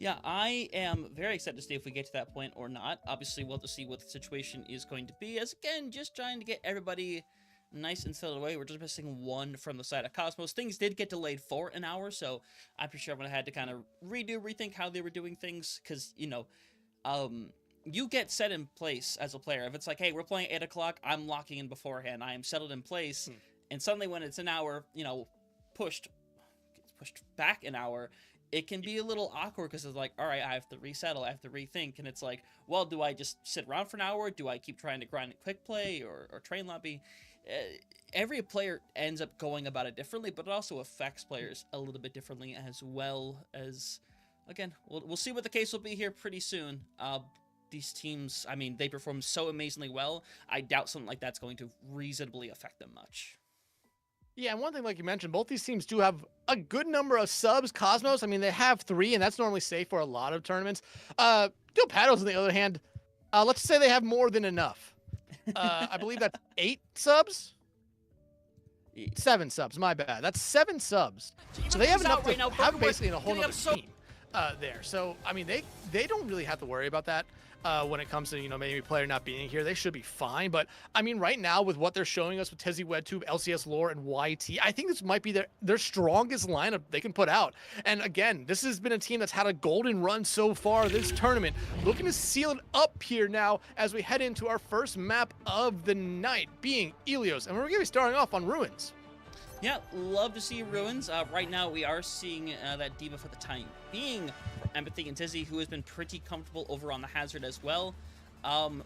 Yeah, I am very excited to see if we get to that point or not. Obviously, we'll have to see what the situation is going to be, as again, just trying to get everybody nice and settled away. We're just missing one from the side of Cosmos. Things did get delayed for an hour, so I'm pretty sure everyone had to kind of rethink how they were doing things, because, you get set in place as a player. If it's like, hey, we're playing 8 o'clock, I'm locking in beforehand, I am settled in place, and suddenly when it's an hour, pushed back an hour, it can be a little awkward because it's like, all right, I have to resettle, I have to rethink, and it's like, well, do I just sit around for an hour? Do I keep trying to grind a quick play or train lobby? Every player ends up going about it differently, but it also affects players a little bit differently as well. As, again, we'll see what the case will be here pretty soon. These teams, I mean, they perform so amazingly well, I doubt something like that's going to reasonably affect them much. Yeah, and one thing, like you mentioned, both these teams do have a good number of subs. Cosmos, I mean, they have 3, and that's normally safe for a lot of tournaments. DhillPatos, on the other hand, let's say they have more than enough. I believe that's 8 subs? 7 subs, my bad. That's 7 subs. So they have enough to have basically a whole other team there. So, I mean, they don't really have to worry about that. When it comes to, maybe a player not being here, they should be fine. But, I mean, right now with what they're showing us with Tezzy, WedTube, LCS Lore, and YT, I think this might be their strongest lineup they can put out. And, again, this has been a team that's had a golden run so far this tournament. Looking to seal it up here now as we head into our first map of the night, being Ilios. And we're going to be starting off on Ruins. Yeah, love to see Ruins. Right now, we are seeing that diva for the time being Empathy and Tizzy, who has been pretty comfortable over on the Hazard as well.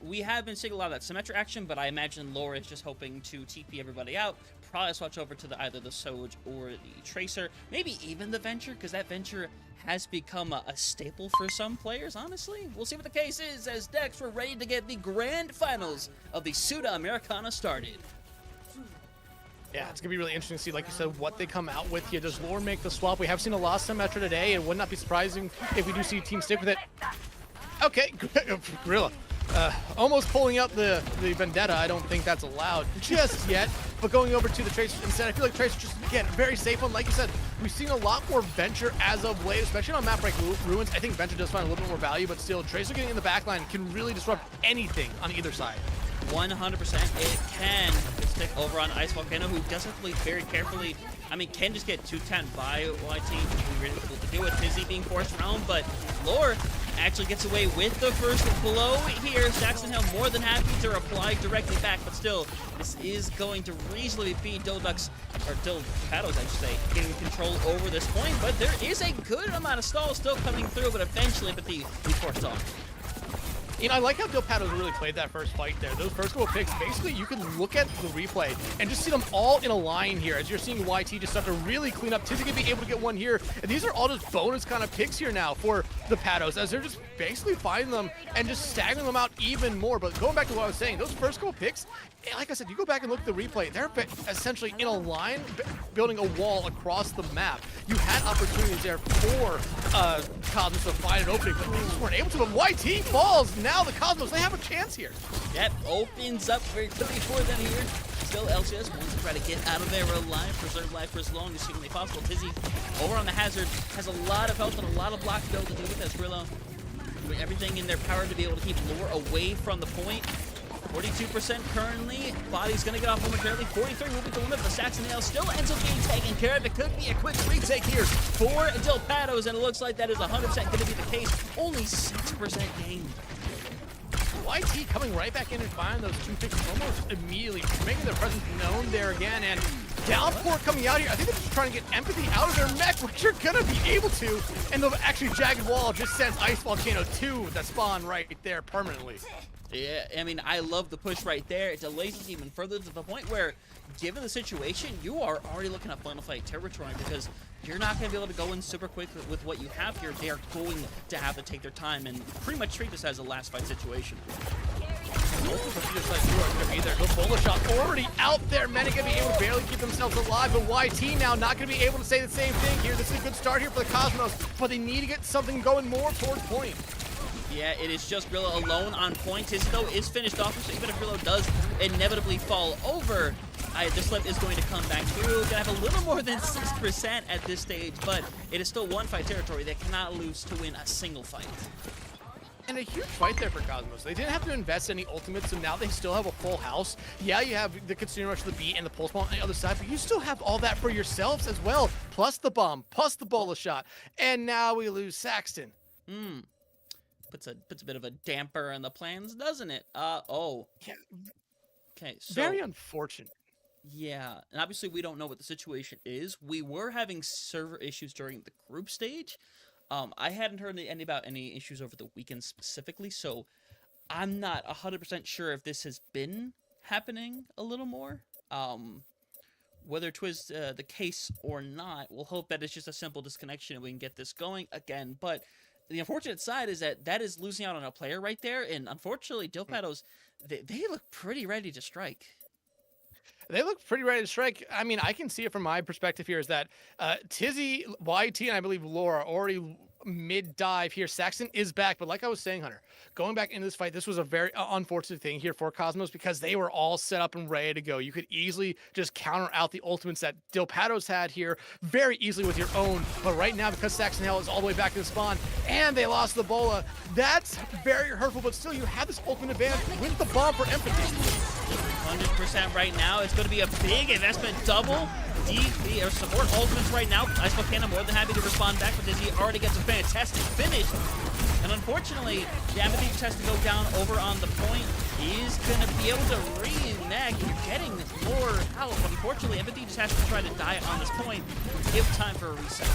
We have been seeing a lot of that Symmetra action, but I imagine Laura is just hoping to TP everybody out. Probably switch over to either the Soj or the Tracer, maybe even the Venture, because that Venture has become a staple for some players, honestly. We'll see what the case is as Dex, we're ready to get the grand finals of the Sudamericana started. Yeah, it's going to be really interesting to see, like you said, what they come out with here. Does Lore make the swap? We have seen a lot of Symmetra today. It would not be surprising if we do see Team stick with it. Okay, Gorilla. Almost pulling out the Vendetta. I don't think that's allowed just yet. But going over to the Tracer instead, I feel like Tracer just, again, very safe one. Like you said, we've seen a lot more Venture as of late, especially on a map like Ruins. I think Venture does find a little bit more value, but still, Tracer getting in the backline can really disrupt anything on either side. 100% it can stick over on Ice Volcano, who does have to play very carefully. I mean, can just get 210 by YT, be really difficult to do with Tizzy being forced around, but Lore actually gets away with the first blow here. Saxon Hill more than happy to reply directly back, but still, this is going to reasonably be DhillPatos, I should say, getting control over this point, but there is a good amount of stalls still coming through, but eventually, be forced off. I like how DhillPatos really played that first fight there. Those first couple picks, basically, you can look at the replay and just see them all in a line here as you're seeing YT just start to really clean up. Tizzy can be able to get one here. And these are all just bonus kind of picks here now for the Patos as they're just basically finding them and just staggering them out even more. But going back to what I was saying, those first couple picks, like I said, you go back and look at the replay, they're essentially in a line building a wall across the map. You had opportunities there for Cosmos to find an opening, but they just weren't able to. But YT falls. Now the Cosmos, they have a chance here. Yep, opens up very quickly for them here. Still, LCS wants to try to get out of there alive, preserve life for as long as humanly possible. Tizzy, over on the Hazard, has a lot of health and a lot of block to be able to do with this. Grillo doing everything in their power to be able to keep Lore away from the point. 42% currently. Body's going to get off momentarily. 43 moving to limit, but Saxon Hill still ends up being taken care of. It could be a quick retake here for DhillPatos, and it looks like that is 100% going to be the case. Only 6% gain. YT coming right back in and finding those 2 picks almost immediately, making their presence known there again. And Downpour coming out here. I think they're just trying to get Empathy out of their mech, which you're going to be able to. And the actually Jagged Wall just sends Ice Volcano to the spawn right there permanently. Yeah, I mean, I love the push right there. It delays it even further to the point where, given the situation, you are already looking at Final Fight territory because you're not going to be able to go in super quick with what you have here. They are going to have to take their time and pretty much treat this as a last fight situation. The bullet shot already out there. Many going to be able to barely keep themselves alive, but YT now not going to be able to say the same thing here. This is a good start here for the Cosmos, but they need to get something going more towards point. Yeah, it is just Grillo alone on point. Tizzy, though, is finished off, so even if Grillo does inevitably fall over, This flip is going to come back through. Gonna have a little more than 6% at this stage, but it is still one fight territory. They cannot lose to win a single fight. And a huge fight there for Cosmos. They didn't have to invest any ultimates, so now they still have a full house. Yeah, you have the Consumer Rush, the beat, and the Pulse Bomb on the other side, but you still have all that for yourselves as well, plus the bomb, plus the Bola shot. And now we lose Saxton. Puts a bit of a damper on the plans, doesn't it? Oh. Yeah. Okay, so... Very unfortunate. Yeah, and obviously we don't know what the situation is. We were having server issues during the group stage. I hadn't heard about any issues over the weekend specifically, so I'm not 100% sure if this has been happening a little more. Whether it was the case or not, we'll hope that it's just a simple disconnection and we can get this going again. But the unfortunate side is that is losing out on a player right there, and unfortunately, DhillPatos, they look pretty ready to strike. They look pretty ready to strike. I mean, I can see it from my perspective here is that Tizzy, YT, and I believe Laura already mid-dive here. Saxton is back, but like I was saying, Hunter, going back into this fight, this was a very unfortunate thing here for Cosmos because they were all set up and ready to go. You could easily just counter out the ultimates that DhillPatos had here very easily with your own, but right now, because Saxton Hell is all the way back in the spawn, and they lost the Bola, that's very hurtful, but still, you have this ultimate advantage with the bomb for Empathy. 100% right now. It's going to be a big investment. Double DP or support ultimates right now. DhillPatos more than happy to respond back, but he already gets a fantastic finish. And unfortunately, the Empathy just has to go down over on the point. He's going to be able to re-neg. You're getting more out, but unfortunately, Empathy just has to try to die on this point. Give time for a reset.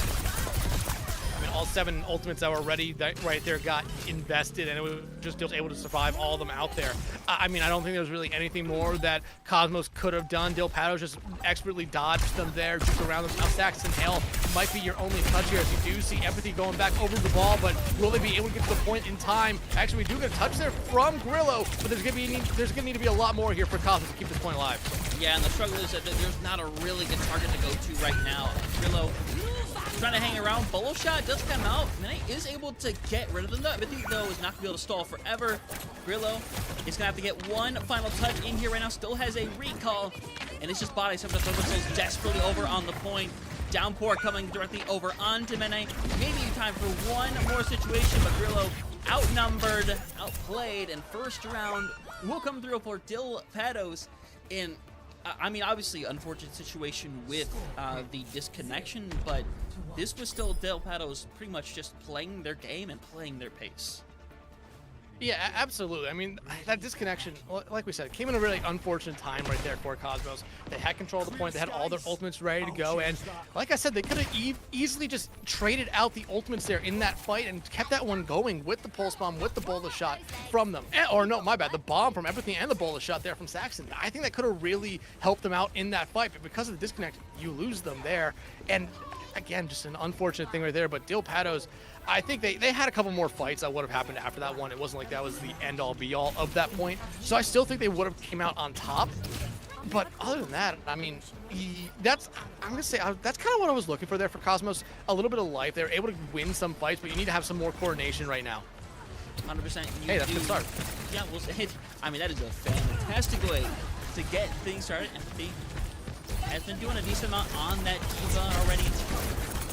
I mean, all 7 ultimates that were ready right there got invested, and it was just able to survive all of them out there. I mean, I don't think there was really anything more that Cosmos could have done. DhillPatos just expertly dodged them there, just around them. Now Saxton Hell might be your only touch here, as you do see Empathy going back over the ball, but will they be able to get to the point in time? Actually, we do get a touch there from Grillo, but there's gonna need to be a lot more here for Cosmos to keep this point alive. Yeah, and the struggle is that there's not a really good target to go to right now. Grillo trying to hang around. Bolo shot does come out. Minute is able to get rid of them. Empathy, though, is not going to be able to stall forever. Grillo is going to have to get one final touch in here right now. Still has a recall. And it's just body. Some of the throws desperately over on the point. Downpour coming directly over onto Mene. Maybe time for one more situation, but Grillo outnumbered, outplayed, and first round will come through for DhillPatos in... I mean, obviously, unfortunate situation with the disconnection, but this was still DhillPatos pretty much just playing their game and playing their pace. Yeah, absolutely. I mean, that disconnection, like we said, came in a really unfortunate time right there for Cosmos. They had control of the point. They had all their ultimates ready to go. And like I said, they could have easily just traded out the ultimates there in that fight and kept that one going with the Pulse Bomb, with the Bola shot from them. Or no, my bad, the bomb from Empathy and the Bola shot there from Saxton. I think that could have really helped them out in that fight. But because of the disconnect, you lose them there. And again, just an unfortunate thing right there. But DhillPatos, I think they had a couple more fights that would have happened after that one. It wasn't like that was the end-all be-all of that point. So I still think they would have came out on top. But other than that, I mean, I'm gonna say that's kind of what I was looking for there for Cosmos. A little bit of life. They were able to win some fights, but you need to have some more coordination right now. 100%. Hey, that's a good start. Yeah, well, I mean, that is a fantastic way to get things started. Empathy has been doing a decent amount on that D.Va already.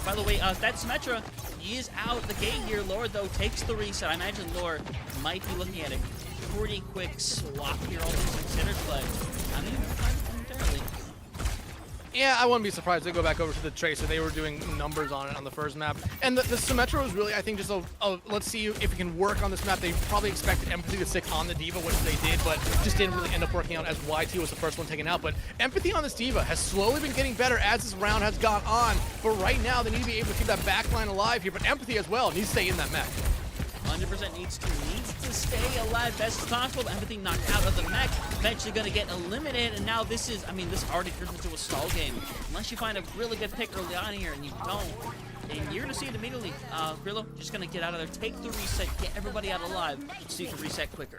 By the way, that Symmetra is out the gate here. Lore, though, takes the reset. I imagine Lore might be looking at a pretty quick swap here, all things considered, but I mean, entirely. Yeah, I wouldn't be surprised if they go back over to the Tracer. They were doing numbers on it on the first map. And the Symmetra was really, I think, just let's see if we can work on this map. They probably expected Empathy to stick on the D.Va, which they did, but just didn't really end up working out as YT was the first one taken out. But Empathy on this D.Va has slowly been getting better as this round has gone on. But right now, they need to be able to keep that back line alive here. But Empathy as well needs to stay in that mech. 100% needs to stay alive best as possible. Empathy knocked out of the mech, eventually going to get eliminated, and now this is, I mean, this already turns into a stall game. Unless you find a really good pick early on here, and you don't, and you're going to see it immediately. Grillo just going to get out of there, take the reset, get everybody out alive, so you can reset quicker.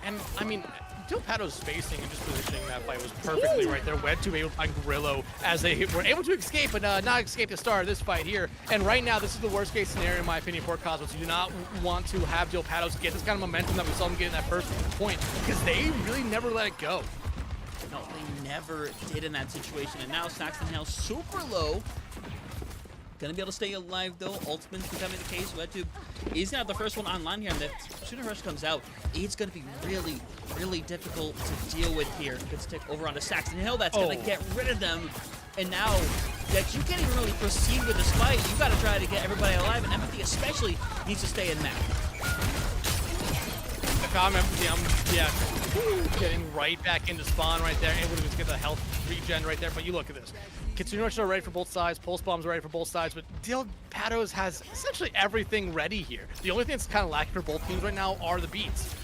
And, I mean, DhillPatos' spacing and just positioning that fight was perfectly right there. Wed to be able to find Grillo as they were able to escape, but not escape the start of this fight here. And right now, this is the worst case scenario, in my opinion, for Cosmos. You do not want to have DhillPatos get this kind of momentum that we saw them get in that first point, because they really never let it go. No, they never did in that situation. And now Saxton Hale super low. Gonna be able to stay alive though. Ultimate's becoming the case. Wetube is gonna have the first one online here, and as soon as Rush comes out, it's gonna be really, really difficult to deal with here. Gets tick over onto Saxton Hill. That's gonna get rid of them. And now that you can't even really proceed with this fight, you gotta try to get everybody alive, and Empathy especially needs to stay in map. If I'm Empathy, I'm getting right back into spawn right there, able to just get the health regen right there. But you look at this. Kitsune Rush are ready for both sides, Pulse Bombs are ready for both sides, but DhillPatos has essentially everything ready here. The only thing that's kind of lacking for both teams right now are the beats.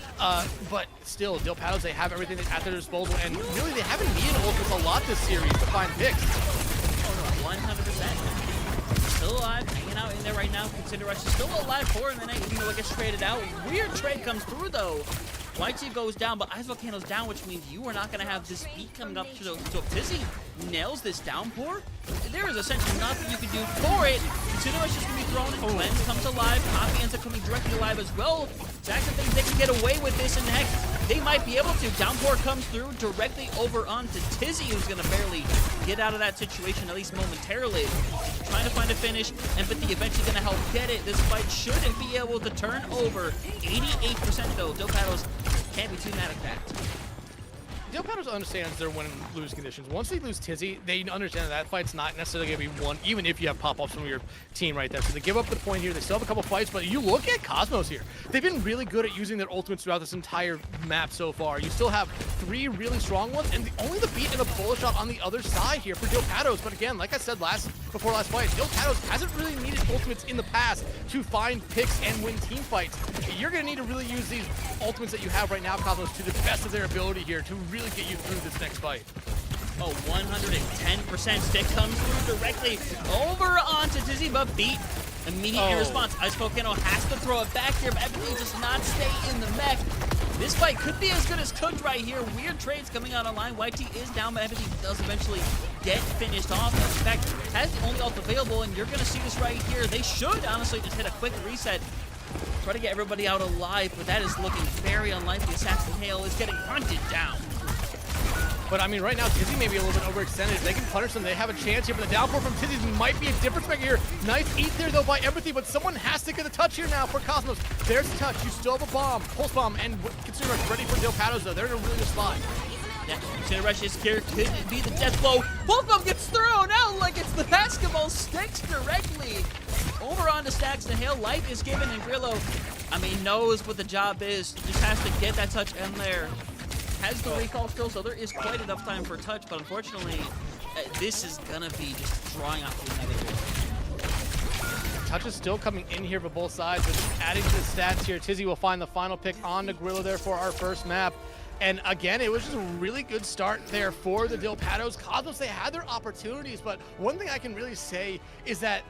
But still, DhillPatos, they have everything at their disposal, and really they haven't needed ultimates a lot this series to find picks. Oh no, 100%. Still alive, hanging out in there right now. Kitsune Rush is still alive for in the night, even though it gets traded out. Weird trade comes through though. YT goes down, but Ice Volcano's down, which means you are not going to have this beat coming up. So if Tizzy nails this downpour, there is essentially nothing you can do for it. Kitsune Rush is going to be thrown in. Glenn comes alive. Poppy ends up coming directly alive as well. Jackson thinks they can get away with this, and heck, they might be able to. Downpour comes through directly over onto Tizzy, who's going to barely get out of that situation, at least momentarily. Trying to find a finish. Empathy eventually going to help get it. This fight shouldn't be able to turn over. 88% though. DhillPatos can't be too mad at that. DhillPatos understands their win and lose conditions. Once they lose Tizzy, they understand that fight's not necessarily going to be won, even if you have pop-ups from your team right there. So they give up the point here. They still have a couple fights, but you look at Cosmos here. They've been really good at using their ultimates throughout this entire map so far. You still have 3 really strong ones, and only the beat and a bullet shot on the other side here for DhillPatos. But again, like I said before last fight, DhillPatos hasn't really needed ultimates in the past to find picks and win team fights. You're going to need to really use these ultimates that you have right now, Cosmos, to the best of their ability here to really get you through this next fight. Oh, 110% stick comes through directly over onto Dizzy, but beat immediate response. Ice Volcano has to throw it back here, but everything does not stay in the mech. This fight could be as good as cooked right here. Weird trades coming out online. YT is down, but everything does eventually get finished off. In fact, has the only ult available, and you're going to see this right here. They should honestly just hit a quick reset. Try to get everybody out alive, but that is looking very unlikely. Saxton Hale is getting hunted down. But I mean, right now, Tizzy may be a little bit overextended. If they can punish them, they have a chance here. But the downpour from Tizzy might be a difference maker here. Nice eat there, though, by Empathy. But someone has to get the touch here now for Cosmos. There's the touch. You still have a bomb, Pulse Bomb, and Kitsune Rush ready for DhillPatos, though. They're in a really good spot. Yeah, Kitsune Rush is here. Could be the death blow. Pulse Bomb gets thrown out like it's the basketball sticks directly over onto Saxton Hale. Life is given, and Grillo, I mean, knows what the job is. Just has to get that touch in there. Has the recall still, so there is quite enough time for touch, but unfortunately, this is gonna be just drawing out the negative. Touch is still coming in here for both sides, but adding to the stats here, Tizzy will find the final pick on the Grillo there for our first map. And again, it was just a really good start there for the DhillPatos. Cosmos, they had their opportunities, but one thing I can really say is that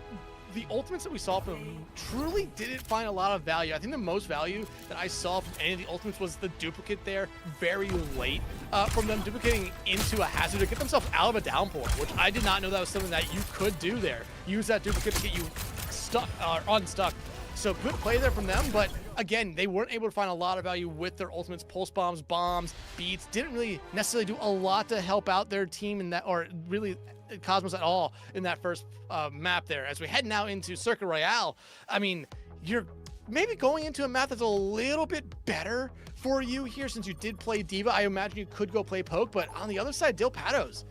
the ultimates that we saw from them truly didn't find a lot of value. I think the most value that I saw from any of the ultimates was the duplicate there very late from them duplicating into a hazard to get themselves out of a downpour, which I did not know that was something that you could do there. Use that duplicate to get you stuck or unstuck. So good play there from them, but again, they weren't able to find a lot of value with their ultimates. Pulse bombs, bombs, beats, didn't really necessarily do a lot to help out their team in that, or really Cosmos at all in that first map there. As we head now into Circuit Royale, I mean, you're maybe going into a map that's a little bit better for you here since you did play Diva. I imagine you could go play Poke, but on the other side, DhillPatos,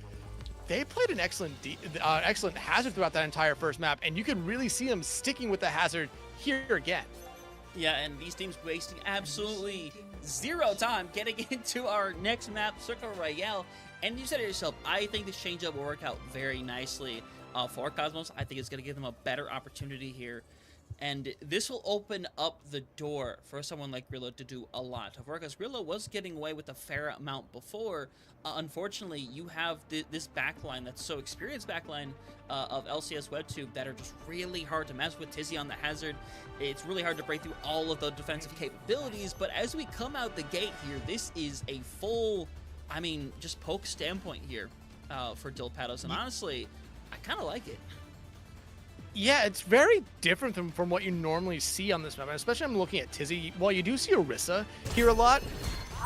they played an excellent hazard throughout that entire first map, and you could really see them sticking with the hazard here again. Yeah, and these teams wasting absolutely zero time getting into our next map, Circle Royale. And you said it yourself, I think this change-up will work out very nicely for Cosmos. I think it's going to give them a better opportunity here. And this will open up the door for someone like Grillo to do a lot of work, because Grillo was getting away with a fair amount before. Unfortunately, you have this backline that's so experienced backline of LCS WebTube that are just really hard to mess with. Tizzy on the hazard, it's really hard to break through all of the defensive capabilities. But as we come out the gate here, this is a full, I mean, just Poke standpoint here for DhillPatos, and honestly, I kind of like it. Yeah, it's very different from what you normally see on this map, and especially I'm looking at Tizzy. While you do see Orisa here a lot,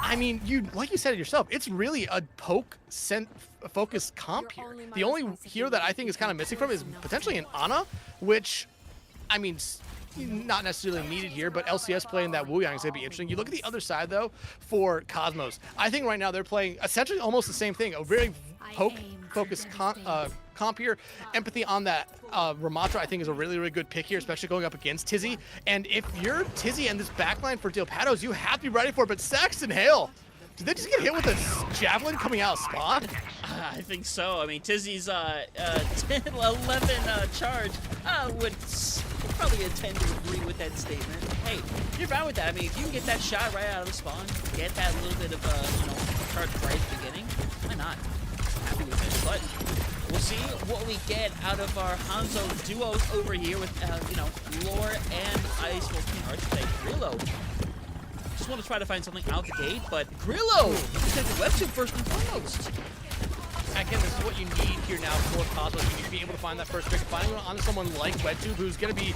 I mean, like you said it yourself, it's really a focused comp here. The only hero that I think is kind of missing from it is potentially an Ana, which, I mean, not necessarily needed here, but LCS playing that Wu Yang is going to be interesting. You look at the other side, though, for Cosmos. I think right now they're playing essentially almost the same thing, a very poke-focused comp here. Empathy on that Ramatra, I think, is a really, really good pick here, especially going up against Tizzy. And if you're Tizzy and this backline for DhillPatos, you have to be ready for it. But Saxton Hale, did they just get hit with a javelin coming out of spawn? I think so. I mean, Tizzy's 10, 11 charge would probably tend to agree with that statement. Hey, you're fine with that. I mean, if you can get that shot right out of the spawn, get that little bit of charge right at the beginning, why not? Happy with it. But we'll see what we get out of our Hanzo duos over here with Lore and Ice. Well, I should say Grillo. Just want to try to find something out the gate, but Grillo! He's taking the web tube first and foremost. Again, this is what you need here now for Cosmos. You need to be able to find that first pick. Finding on someone like WebTube, who's going to be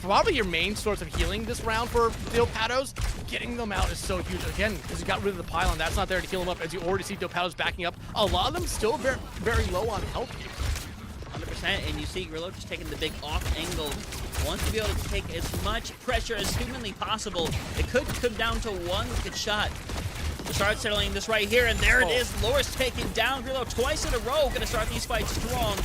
probably your main source of healing this round for DhillPatos. Getting them out is so huge. Again, because you got rid of the pylon, that's not there to heal them up. As you already see DhillPatos backing up, a lot of them still very, very low on health here. 100%, and you see Grillo just taking the big off angle. Wants to be able to take as much pressure as humanly possible. It could come down to one good shot. We'll start settling this right here, and there it is. Lore's taken down Grillo twice in a row. Gonna start these fights strong.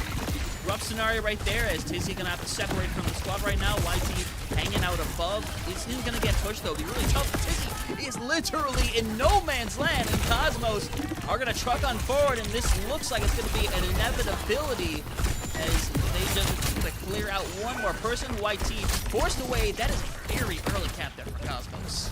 Rough scenario right there, as Tizzy gonna have to separate from the squad right now. YT hanging out above. He's gonna get pushed though. Be really tough. Tizzy is literally in no man's land, and Cosmos are gonna truck on forward, and this looks like it's gonna be an inevitability as they just gonna clear out one more person. YT forced away. That is very early cap there for Cosmos.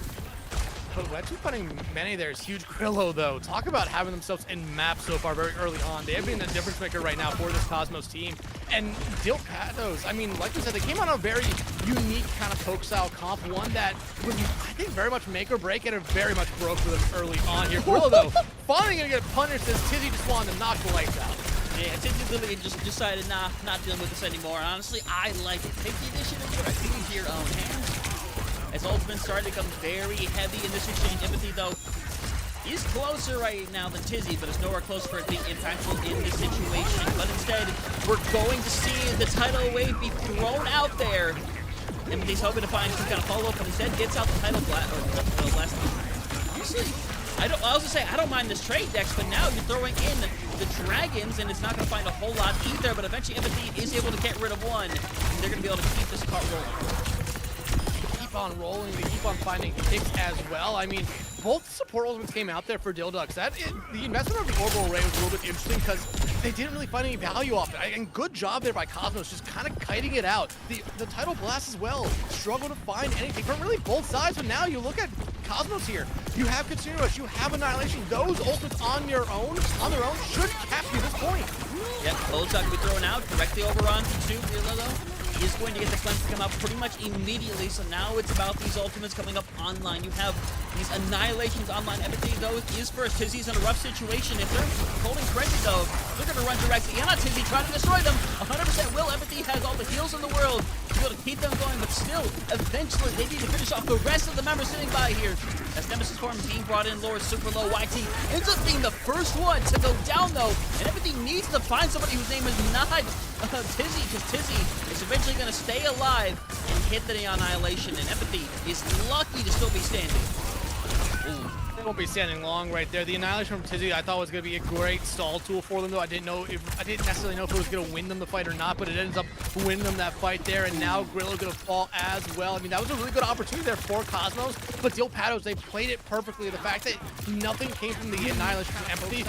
But actually putting many there is huge. Grillo, though, talk about having themselves in map so far very early on. They have been a difference maker right now for this Cosmos team. And DhillPatos, I mean, like we said, they came on a very unique kind of poke style comp, one that was, I think, very much make or break, and it very much broke for them early on here. Grillo, though, finally gonna get punished as Tizzy just wanted to knock the lights out. Yeah, Tizzy literally just decided, nah, not dealing with this anymore. Honestly, I like it. Take the initiative into your own hands. As Ultimate started to become very heavy in this exchange. Empathy, though, is closer right now than Tizzy, but it's nowhere close for it being impactful in this situation. But instead, we're going to see the tidal wave be thrown out there. Empathy's hoping to find some kind of follow-up, but instead gets out the tidal blast. Honestly, I was gonna say, I don't mind this trade, Dex, but now you're throwing in the dragons, and it's not gonna find a whole lot either, but eventually Empathy is able to get rid of one, and they're gonna be able to keep this cart rolling. On rolling, they keep on finding picks as well. I mean, both support ultimates came out there for Dildux. The investment of the orbital array was a little bit interesting because they didn't really find any value off it. And good job there by Cosmos, just kind of kiting it out. The tidal blast as well struggled to find anything from really both sides. But now you look at Cosmos here. You have Consumer Rush, you have Annihilation. Those ultimates on their own should cap you this point. Yep, both are going to be thrown out directly over on Consumer though. Is going to get the cleanse to come out pretty much immediately, so now it's about these ultimates coming up online. You have these Annihilations online. Empathy, though, is first. Tizzy's in a rough situation. If they're holding credit, though, they're going to run directly in on Tizzy, trying to destroy them. 100% will. Empathy has all the heals in the world to be able to keep them going, but still, eventually, they need to finish off the rest of the members sitting by here. As Nemesis form being brought in, Lore super low. YT ends up being the first one to go down, though, and Empathy needs to find somebody whose name is not Tizzy, because Tizzy is eventually going to stay alive and hit the Annihilation, and Empathy is lucky to still be standing. Ooh. They won't be standing long right there. The Annihilation from Tizzy I thought was going to be a great stall tool for them, though. I didn't necessarily know if it was going to win them the fight or not, but it ends up winning them that fight there, and now Grillo going to fall as well. I mean, that was a really good opportunity there for Cosmos, but DhillPatos, they played it perfectly. The fact that nothing came from the Annihilation from Empathy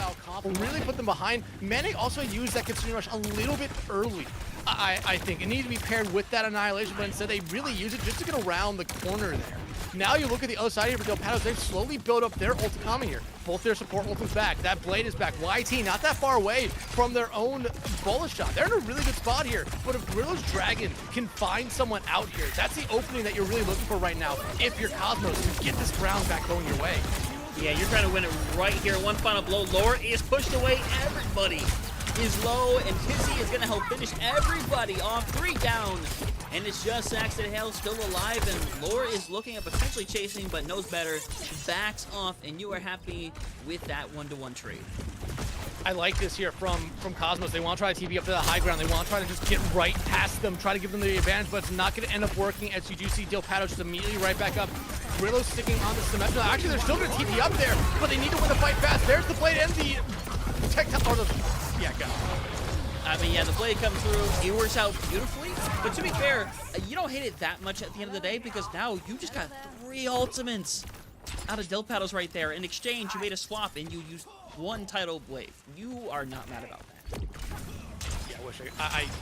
really put them behind. Mane also used that Consumer Rush a little bit early. I think it needed to be paired with that Annihilation, but instead they really use it just to get around the corner there. Now you look at the other side here for DhillPatos, they've slowly built up their ult coming here. Both their support ultimates back. That blade is back. YT not that far away from their own bullet shot. They're in a really good spot here. But if Grillo's Dragon can find someone out here, that's the opening that you're really looking for right now. If you're Cosmos, to get this round back going your way. Yeah, you're trying to win it right here. One final blow. Lore is pushed away. Everybody is low, and Tizzy is going to help finish everybody off. 3 down. and it's just Saxon Hale still alive, and Lore is looking at potentially chasing, but knows better, backs off, and you are happy with that 1-to-1 trade. I like this here from Cosmos. They want to try to TP up to the high ground. They want to try to just get right past them, try to give them the advantage, but it's not going to end up working, as you do see DhillPatos just immediately right back up. Grillo sticking on the Symmetra. Actually, they're still going to TP up there, but they need to win the fight fast. There's the blade and the tech, or the, yeah, go. I mean, yeah, the blade comes through. It works out beautifully. But to be fair, you don't hate it that much at the end of the day, because now you just got 3 ultimates out of DhillPatos right there. In exchange, you made a swap and you used 1 title blade. You are not mad about that. Yeah, I wish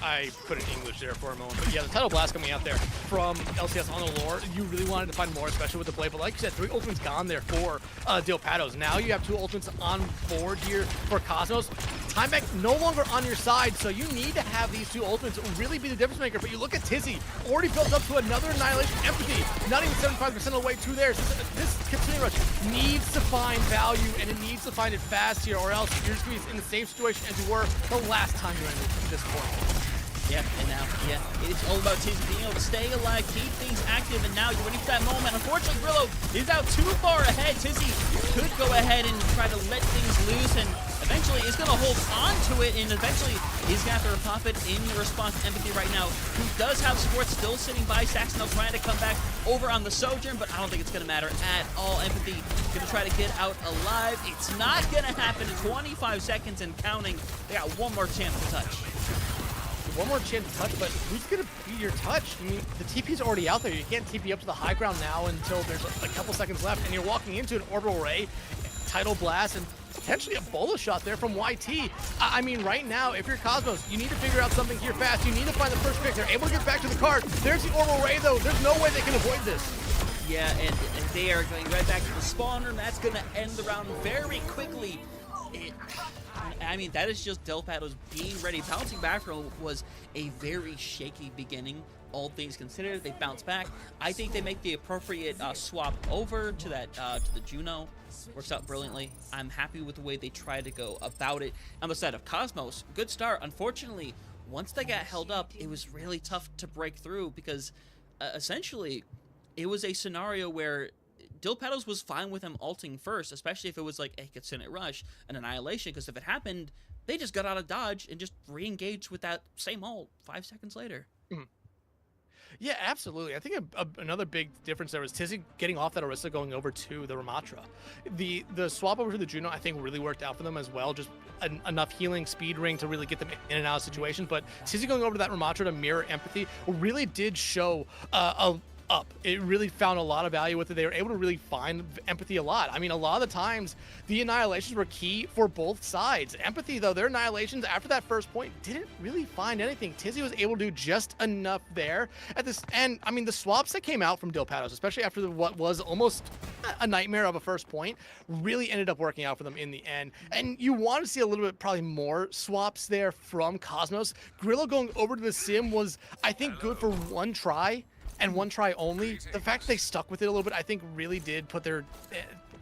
I put in English there for a moment. But yeah, the title blast coming out there from LCS on the Lore. You really wanted to find more, especially with the blade. But like you said, 3 ultimates gone there for DhillPatos. Now you have 2 ultimates on board here for Cosmos. Timeback no longer on your side, so you need to have these 2 ultimates really be the difference maker. But you look at Tizzy, already built up to another Annihilation Empathy, not even 75% of the way to theirs. This Kitsune Rush needs to find value, and it needs to find it fast here, or else you're just going to be in the same situation as you were the last time you were in this point. Yeah, and now, yeah, it's all about Tizzy being able to stay alive, keep things active, and now you're waiting for that moment. Unfortunately, Grillo is out too far ahead. Tizzy could go ahead and try to let things loose, and eventually is going to hold on to it, and eventually he's going to have to pop it in response to Empathy right now, who does have support still sitting by. Saxonel trying to come back over on the Sojourn, but I don't think it's going to matter at all. Empathy going to try to get out alive. It's not going to happen in 25 seconds and counting. They got 1 more chance to touch. 1 more chance to touch, but who's going to be your touch? I mean, the TP's already out there. You can't TP up to the high ground now until there's a couple seconds left, and you're walking into an orbital ray, tidal blast, and potentially a bola shot there from YT. I mean, right now, if you're Cosmos, you need to figure out something here fast. You need to find the first pick. They're able to get back to the card. There's the orbital ray, though. There's no way they can avoid this. Yeah, and they are going right back to the spawner, and that's going to end the round very quickly. I mean, that is just DhillPatos being ready. Bouncing back from was a very shaky beginning, all things considered. They bounce back. I think they make the appropriate swap over to that to the Juno. Works out brilliantly. I'm happy with the way they try to go about it. On the side of Cosmos, good start. Unfortunately, once they got held up, it was really tough to break through, because essentially it was a scenario where DhillPatos was fine with him ulting first, especially if it was like a Kitsune Rush, an Annihilation, because if it happened, they just got out of dodge and just re-engaged with that same ult 5 seconds later. Yeah, absolutely. I think another big difference there was Tizzy getting off that Orisa, going over to the Ramatra. The swap over to the Juno, I think, really worked out for them as well. Just enough healing speed ring to really get them in and out of situations. But Tizzy going over to that Ramatra to mirror Empathy really did show up. It really found a lot of value with it. They were able to really find Empathy a lot. I mean, a lot of the times the Annihilations were key for both sides. Empathy, though, their Annihilations after that first point didn't really find anything. Tizzy was able to do just enough there at this. And I mean, the swaps that came out from DhillPatos, especially after what was almost a nightmare of a first point, really ended up working out for them in the end. And you want to see a little bit, probably more swaps there from Cosmos. Grillo going over to the Sim was, I think, good for 1 try. And 1 try only. The fact that they stuck with it a little bit, I think, really did put their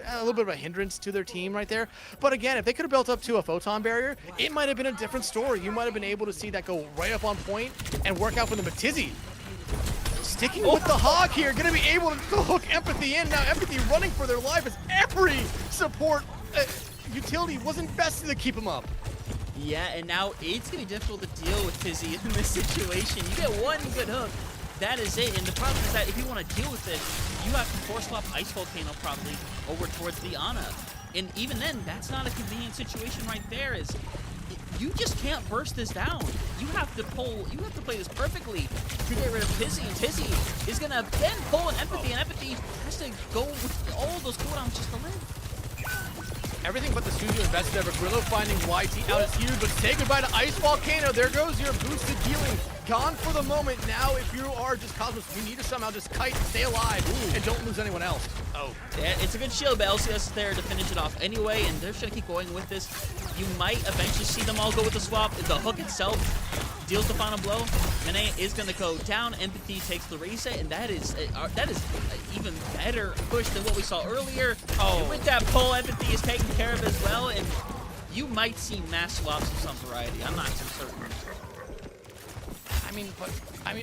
a little bit of a hindrance to their team right there. But again, if they could have built up to a photon barrier, it might have been a different story. You might have been able to see that go right up on point and work out for them. But Tizzy sticking with the hog here, going to be able to hook Empathy in. Now Empathy running for their life as every support utility was invested to keep him up. Yeah, and now it's going to be difficult to deal with Tizzy in this situation. You get 1 good hook. That is it, and the problem is that if you want to deal with it, you have to force swap Ice Volcano probably over towards the Ana. And even then, that's not a convenient situation right there, is you just can't burst this down. You have to play this perfectly to get rid of Tizzy, and Tizzy is gonna then pull an Empathy, and Empathy has to go with all those cooldowns just to live. Everything but the studio invested there, but Grillo finding YT out is huge, but say goodbye to Ice Volcano. There goes your boosted healing. Gone for the moment. Now, if you are just Cosmos, you need to somehow just kite, stay alive, and don't lose anyone else. Oh. Yeah, it's a good shield, but LCS is there to finish it off anyway, and they're just gonna keep going with this. You might eventually see them all go with the swap. The hook itself deals the final blow. Mene is gonna go down. Empathy takes the reset, and that is an even better push than what we saw earlier. Oh. And with that pull, Empathy is taken care of as well, and you might see mass swaps of some variety. I'm not so certain.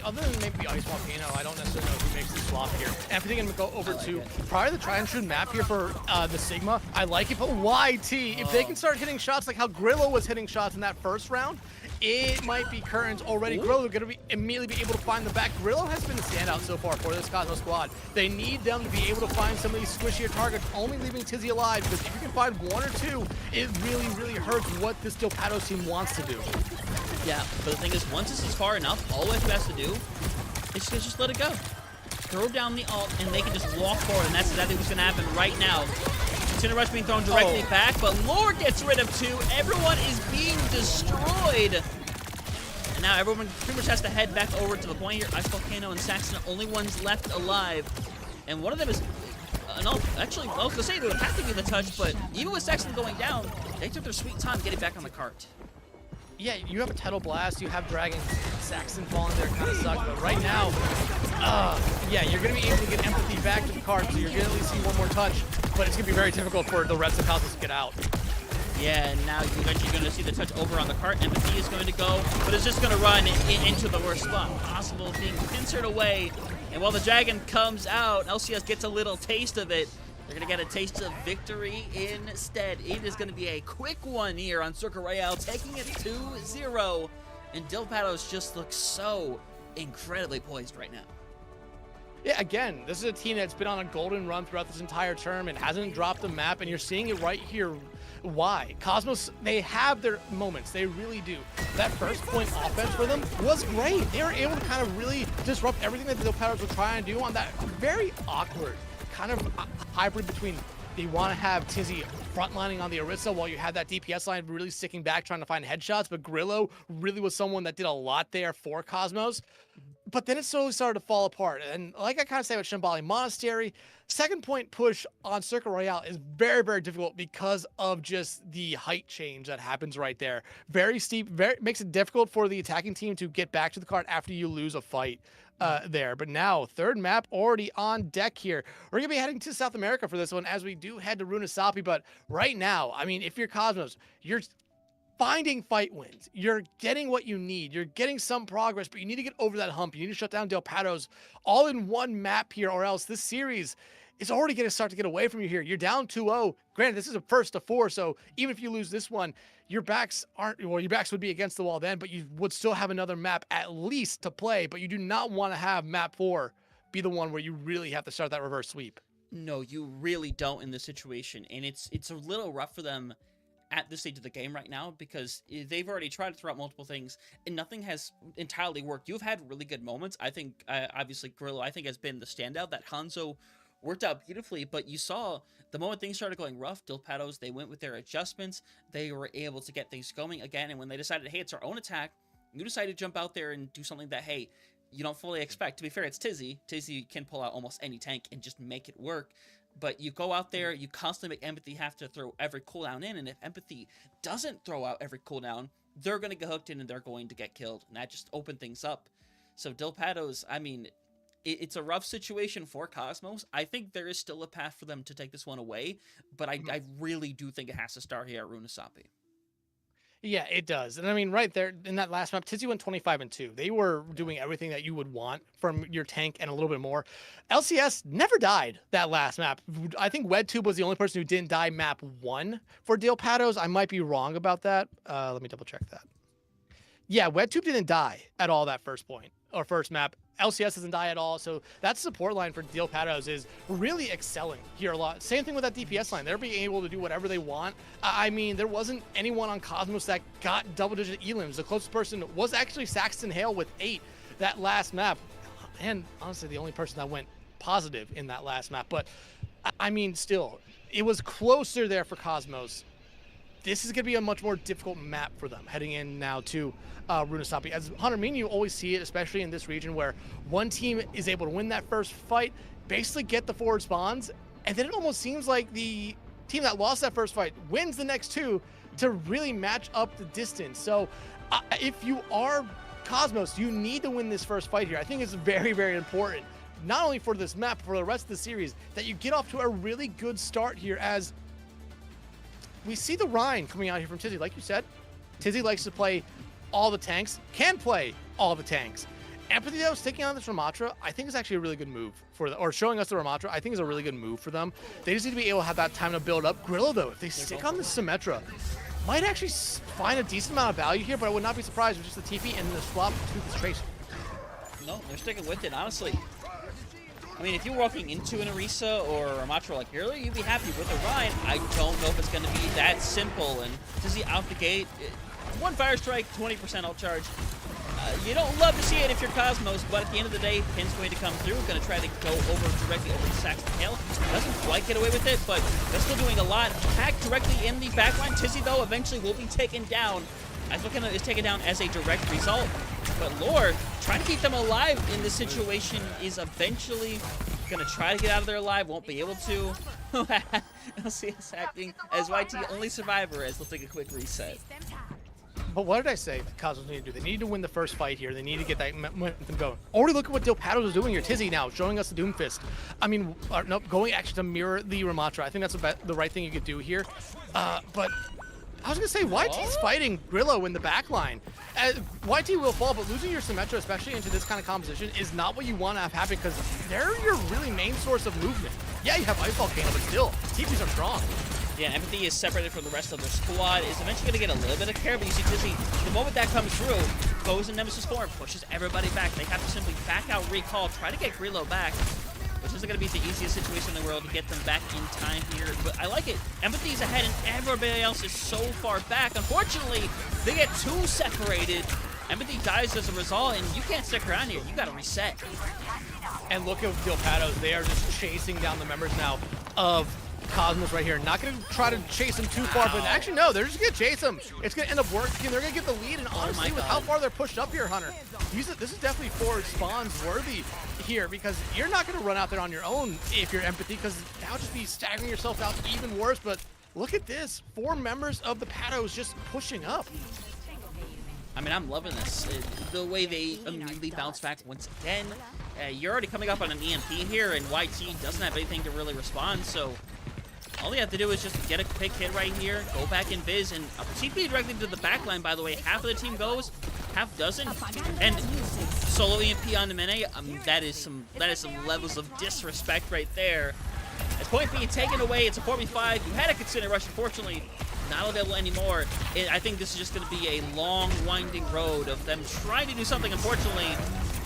other than maybe Ice Volcano, I don't necessarily know who makes the swap here. And if you're gonna go over to probably the try and shoot map here for the Sigma, I like it, but YT, if they can start hitting shots like how Grillo was hitting shots in that first round, it might be curtains already. Grillo are going to immediately be able to find the back. Grillo has been the standout so far for this Cosmos squad. They need them to be able to find some of these squishier targets, only leaving Tizzy alive, because if you can find one or two, it really, really hurts what this DhillPatos team wants to do. Yeah, but the thing is, once this is far enough, all West has to do is just let it go. Throw down the ult, and they can just walk forward, and that's exactly what's going to happen right now. Incinerate Rush being thrown directly back, but Lord gets rid of two. Everyone is being destroyed. And now everyone pretty much has to head back over to the point here. Ice Volcano and Saxon are the only ones left alive. And one of them is... actually, I was going to say it would have to be the touch, but even with Saxon going down, they took their sweet time getting back on the cart. Yeah, you have a Tidal Blast, you have Dragon, Saxon falling there kind of sucks, but right now, yeah, you're going to be able to get Empathy back to the cart, so you're going to at least see one more touch, but it's going to be very difficult for the rest of the Cosmos to get out. Yeah, and now you're eventually going to see the touch over on the cart. Empathy is going to go, but it's just going to run into the worst spot possible, being pincered away. And while the Dragon comes out, LCS gets a little taste of it. They're going to get a taste of victory instead. It is going to be a quick one here on Circle Royale, taking it 2-0. And DhillPatos just looks so incredibly poised right now. Yeah, again, this is a team that's been on a golden run throughout this entire term and hasn't dropped the map, and you're seeing it right here. Why? Cosmos, they have their moments. They really do. That first point offense for them was great. They were able to kind of really disrupt everything that the DhillPatos were trying to do on that very awkward kind of hybrid between they want to have Tizzy frontlining on the Orisa while you have that DPS line really sticking back trying to find headshots, but Grillo really was someone that did a lot there for Cosmos. But then it slowly started to fall apart. And like I kind of say with Shambali Monastery, second point push on Circle Royale is very, very difficult because of just the height change that happens right there. Very steep, makes it difficult for the attacking team to get back to the cart after you lose a fight there. But now, third map already on deck here. We're going to be heading to South America for this one as we do head to Runasapi. But right now, I mean, if you're Cosmos, you're finding fight wins. You're getting what you need. You're getting some progress, but you need to get over that hump. You need to shut down DhillPatos all in one map here, or else this series is already going to start to get away from you here. You're down 2-0. Granted, this is a first to 4, so even if you lose this one, your backs would be against the wall then, but you would still have another map at least to play, but you do not want to have map 4 be the one where you really have to start that reverse sweep. No, you really don't in this situation, and it's a little rough for them at this stage of the game right now, because they've already tried to throw out multiple things and nothing has entirely worked. You've had really good moments. I think, obviously, Grillo, I think, has been the standout. That Hanzo worked out beautifully, but you saw the moment things started going rough, DhillPatos, they went with their adjustments. They were able to get things going again, and when they decided, hey, it's our own attack, you decided to jump out there and do something that, hey, you don't fully expect. To be fair, it's Tizzy. Tizzy can pull out almost any tank and just make it work. But you go out there, you constantly make Empathy have to throw every cooldown in, and if Empathy doesn't throw out every cooldown, they're going to get hooked in and they're going to get killed, and that just opened things up. So DhillPatos, I mean, it's a rough situation for Cosmos. I think there is still a path for them to take this one away, but I really do think it has to start here at Runasapi. Yeah, it does. And I mean, right there in that last map, Tizzy went 25-2. They were doing everything that you would want from your tank and a little bit more. LCS never died that last map. I think WedTube was the only person who didn't die map 1 for DhillPatos. I might be wrong about that. Let me double check that. Yeah, WedTube didn't die at all that first point or first map. LCS doesn't die at all, so that support line for DhillPatos is really excelling here a lot. Same thing with that DPS line. They're being able to do whatever they want. I mean, there wasn't anyone on Cosmos that got double-digit elims. The closest person was actually Saxton Hale with 8 that last map, and honestly, the only person that went positive in that last map. But, I mean, still, it was closer there for Cosmos. This is going to be a much more difficult map for them heading in now to Runasapi. As Hunter, me and you always see it, especially in this region where one team is able to win that first fight, basically get the forward spawns, and then it almost seems like the team that lost that first fight wins the next 2 to really match up the distance. So if you are Cosmos, you need to win this first fight here. I think it's very, very important, not only for this map, but for the rest of the series, that you get off to a really good start here, as we see the Rhine coming out here from Tizzy. Like you said, Tizzy likes to play all the tanks, can play all the tanks. Empathy, though, sticking on this Ramatra, I think is actually a really good move for or showing us the Ramatra, I think is a really good move for them. They just need to be able to have that time to build up. Grillo, though, if they stick on the Symmetra, might actually find a decent amount of value here, but I would not be surprised with just the TP and the swap to this Tracer. No, they're sticking with it, honestly. I mean, if you're walking into an Orisa or a Ramatra like earlier, you'd be happy with a Ryan. I don't know if it's going to be that simple. And does he out the gate? One Fire Strike, 20% ult charge. You don't love to see it if you're Cosmos, but at the end of the day, Pin's going to come through, going to try to go directly over to Saxton Hill. Doesn't quite get away with it, but they're still doing a lot. Hack directly in the backline. Tizzy, though, eventually will be taken down. Azulkana is taken down as a direct result. But Lord, trying to keep them alive in this situation is eventually going to try to get out of there alive. Won't be able to. LCS acting as YT only survivor as they'll take a quick reset. But what did I say the Cosmos need to do? They need to win the first fight here. They need to get that momentum going. Already look at what DhillPatos is doing here. Tizzy now showing us the Doomfist. I mean, no, going actually to mirror the Ramatra. I think that's the right thing you could do here. But I was going to say, YT's fighting Grillo in the backline. YT will fall, but losing your Symmetra, especially into this kind of composition, is not what you want to have happen because they're your really main source of movement. Yeah, you have Ice Volcano, but still, TPs are strong. Yeah, Empathy is separated from the rest of their squad, is eventually going to get a little bit of care, but you see Tizzy, the moment that comes through, goes in Nemesis form, pushes everybody back. They have to simply back out, recall, try to get Grillo back, which isn't going to be the easiest situation in the world to get them back in time here. But I like it. Empathy's ahead, and everybody else is so far back. Unfortunately, they get too separated. Empathy dies as a result, and you can't stick around here. You got to reset. And look at DhillPatos. They are just chasing down the members now of Cosmos right here. Not going to try to chase him too far, but actually, no, they're just going to chase him. It's going to end up working. They're going to get the lead, and honestly, with how far they're pushed up here, Hunter, this is definitely forward spawns worthy here because you're not going to run out there on your own if you're Empathy because that would just be staggering yourself out even worse. But look at this. 4 members of the Patos just pushing up. I mean, I'm loving this. The way they immediately bounce back once again. You're already coming up on an EMP here, and YT doesn't have anything to really respond, so all you have to do is just get a quick hit right here, go back in Viz, and TP directly to the backline, by the way. Half of the team goes, half doesn't. And solo EMP on the Mene, that is some levels of disrespect right there. As point being taken away, it's a 4v5. You had a consider rush, unfortunately, not available anymore. I think this is just going to be a long, winding road of them trying to do something. Unfortunately,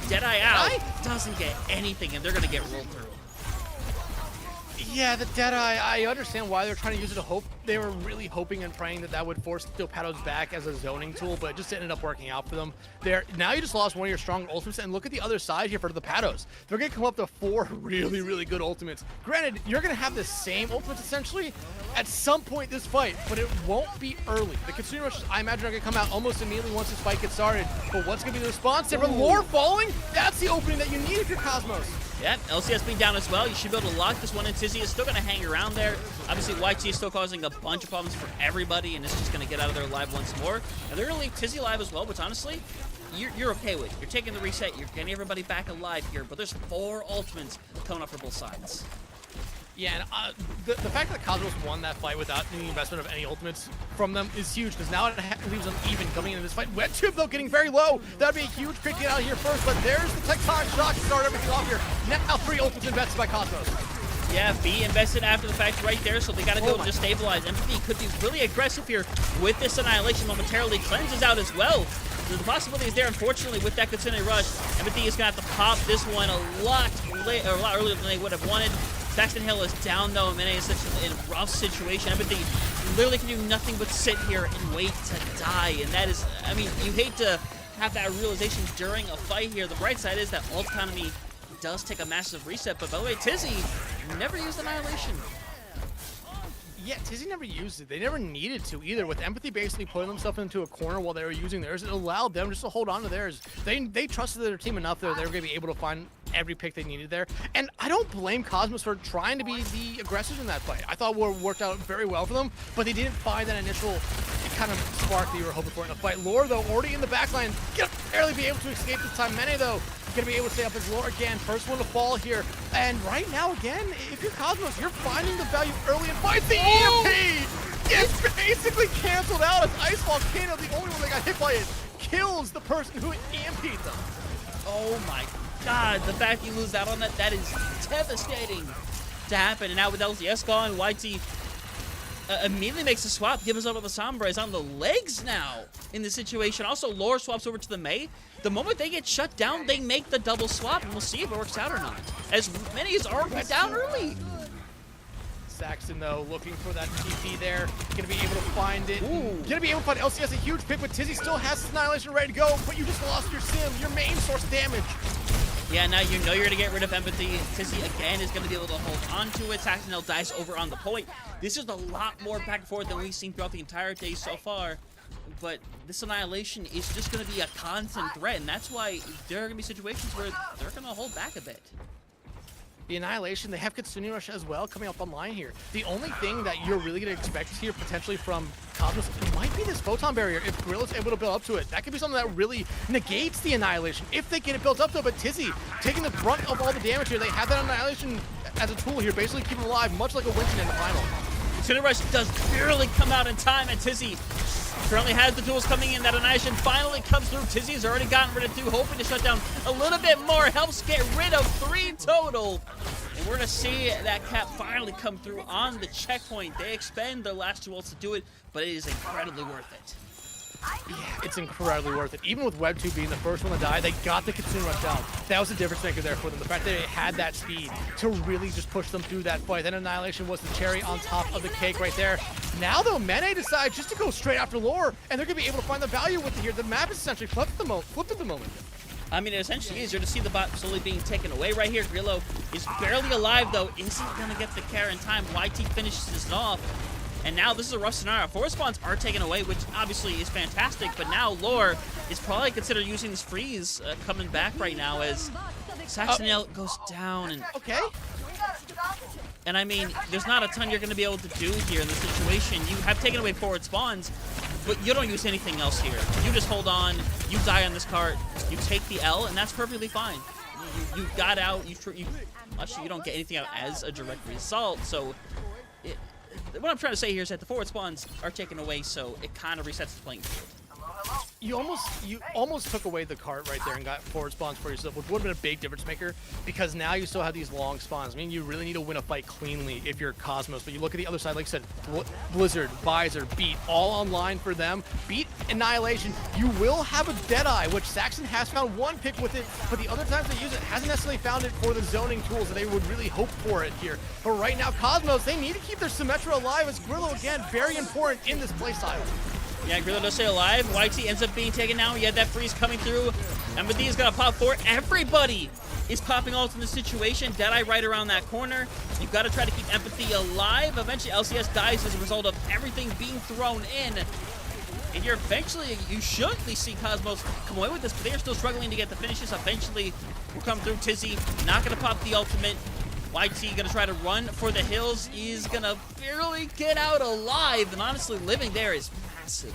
Deadeye out doesn't get anything, and they're going to get rolled through. Yeah, the Deadeye, I understand why they're trying to use it to hope. They were really hoping and praying that that would force DhillPatos back as a zoning tool, but it just ended up working out for them. Now you just lost one of your strong ultimates, and look at the other side here for the Patos. They're going to come up to 4 really, really good ultimates. Granted, you're going to have the same ultimates essentially at some point this fight, but it won't be early. The consumer rushes, I imagine, are going to come out almost immediately once this fight gets started, but what's going to be the response there? From Lore falling, that's the opening that you need if you're Cosmos. Yeah, LCS being down as well. You should be able to lock this one in. Tizzy is still going to hang around there. Obviously, YT is still causing a bunch of problems for everybody, and it's just going to get out of there alive once more. And they're going to leave Tizzy alive as well, which honestly, you're okay with. You're taking the reset. You're getting everybody back alive here, but there's 4 ultimates coming up for both sides. Yeah, and the fact that Cosmos won that fight without any investment of any ultimates from them is huge, because now it leaves them even coming into this fight. Wet Tube, though, getting very low. That'd be a huge pick to get out of here first, but there's the tectonic shock to start everything off here. Now 3 ultimates invested by Cosmos. Yeah, B invested after the fact right there, so they got to go to stabilize. Empathy could be really aggressive here with this Annihilation momentarily. Cleanses out as well. So the possibility is there, unfortunately, with that continued rush. Empathy is going to have to pop this one a lot earlier than they would have wanted. Saxton Hill is down, though. Mene is in a rough situation. Empathy literally can do nothing but sit here and wait to die. And that is, I mean, you hate to have that realization during a fight here. The bright side is that ult economy does take a massive reset. But by the way, Tizzy never used Annihilation. Yeah, Tizzy never used it. They never needed to either. With Empathy basically putting themselves into a corner while they were using theirs, it allowed them just to hold on to theirs. They trusted their team enough that they were going to be able to find every pick they needed there. And I don't blame Cosmos for trying to be the aggressors in that fight. I thought it worked out very well for them, but they didn't find that initial kind of spark that you were hoping for in the fight. Lore, though, already in the backline, gonna barely be able to escape this time. Mene, though, gonna be able to stay up as Lore again. First one to fall here. And right now, again, if you're Cosmos, you're finding the value early and find the EMP! It's basically canceled out as Ice Volcano, the only one that got hit by it, kills the person who EMP'd them. Oh my god, the fact you lose out on that, that is devastating to happen. And now with LCS gone, YT immediately makes a swap, gives up on the Sombra, is on the legs now in this situation. Also, Lore swaps over to the Mei. The moment they get shut down, they make the double swap, and we'll see if it works out or not. As many as are down early. Saxon, though, looking for that TP there. Gonna be able to find it. Ooh. Gonna be able to find LCS, a huge pick, but Tizzy still has his Annihilation ready to go, but you just lost your Sim, your main source of damage. Yeah, now you know you're going to get rid of Empathy. Tizzy, again, is going to be able to hold on to it. Saxon dies over on the point. This is a lot more back and forth than we've seen throughout the entire day so far. But this Annihilation is just going to be a constant threat, and that's why there are going to be situations where they're going to hold back a bit. The Annihilation, they have Kitsune Rush as well coming up online here. The only thing that you're really going to expect here potentially from Cosmos might be this Photon Barrier. If Gorilla's able to build up to it, that could be something that really negates the Annihilation if they get it built up though. But Tizzy taking the brunt of all the damage here. They have that Annihilation as a tool here, basically keep him alive, much like a Winston in the final. Kitsune Rush does barely come out in time, and Tizzy currently has the tools coming in. That Annihilation finally comes through. Tizzy's already gotten rid of 2, hoping to shut down a little bit more. Helps get rid of 3 total. And we're going to see that cap finally come through on the checkpoint. They expend their last 2 ults to do it, but it is incredibly worth it. Yeah, it's incredibly worth it. Even with Web 2 being the first one to die, they got the Kitsune Rush down. That was the difference maker there for them. The fact that they had that speed to really just push them through that fight. Then Annihilation was the cherry on top of the cake right there. Now though, Mene decides just to go straight after Lore, and they're going to be able to find the value with it here. The map is essentially flipped at the moment. I mean, it essentially is. You're to see the bot slowly being taken away right here. Grillo is barely alive, though. Isn't going to get the care in time. YT finishes it off. And now this is a rough scenario. 4 spawns are taken away, which obviously is fantastic. But now Lore is probably considered using this freeze coming back right now as Saxonel goes down. And okay. And I mean, there's not a ton you're going to be able to do here in this situation. You have taken away forward spawns, but you don't use anything else here. You just hold on, you die on this cart, you take the L, and that's perfectly fine. You got out, actually you don't get anything out as a direct result, so what I'm trying to say here is that the forward spawns are taken away, so it kind of resets the playing field. You almost took away the cart right there and got forward spawns for yourself, which would have been a big difference maker, because now you still have these long spawns. I mean, you really need to win a fight cleanly if you're Cosmos, but you look at the other side, like I said, Blizzard, Visor, Beat, all online for them. Beat, Annihilation, you will have a Deadeye, which Saxon has found one pick with it, but the other times they use it, hasn't necessarily found it for the zoning tools that they would really hope for it here. But right now, Cosmos, they need to keep their Symmetra alive, as Grillo, again, very important in this playstyle. Yeah, Grillo does stay alive. YT ends up being taken now. You had that freeze coming through. Empathy is going to pop for it. Everybody is popping ult in this situation. Deadeye right around that corner. You've got to try to keep Empathy alive. Eventually, LCS dies as a result of everything being thrown in. And you should at least see Cosmos come away with this, but they are still struggling to get the finishes. Eventually, will come through. Tizzy not going to pop the ultimate. YT gonna try to run for the hills. He's gonna barely get out alive, and honestly, living there is massive.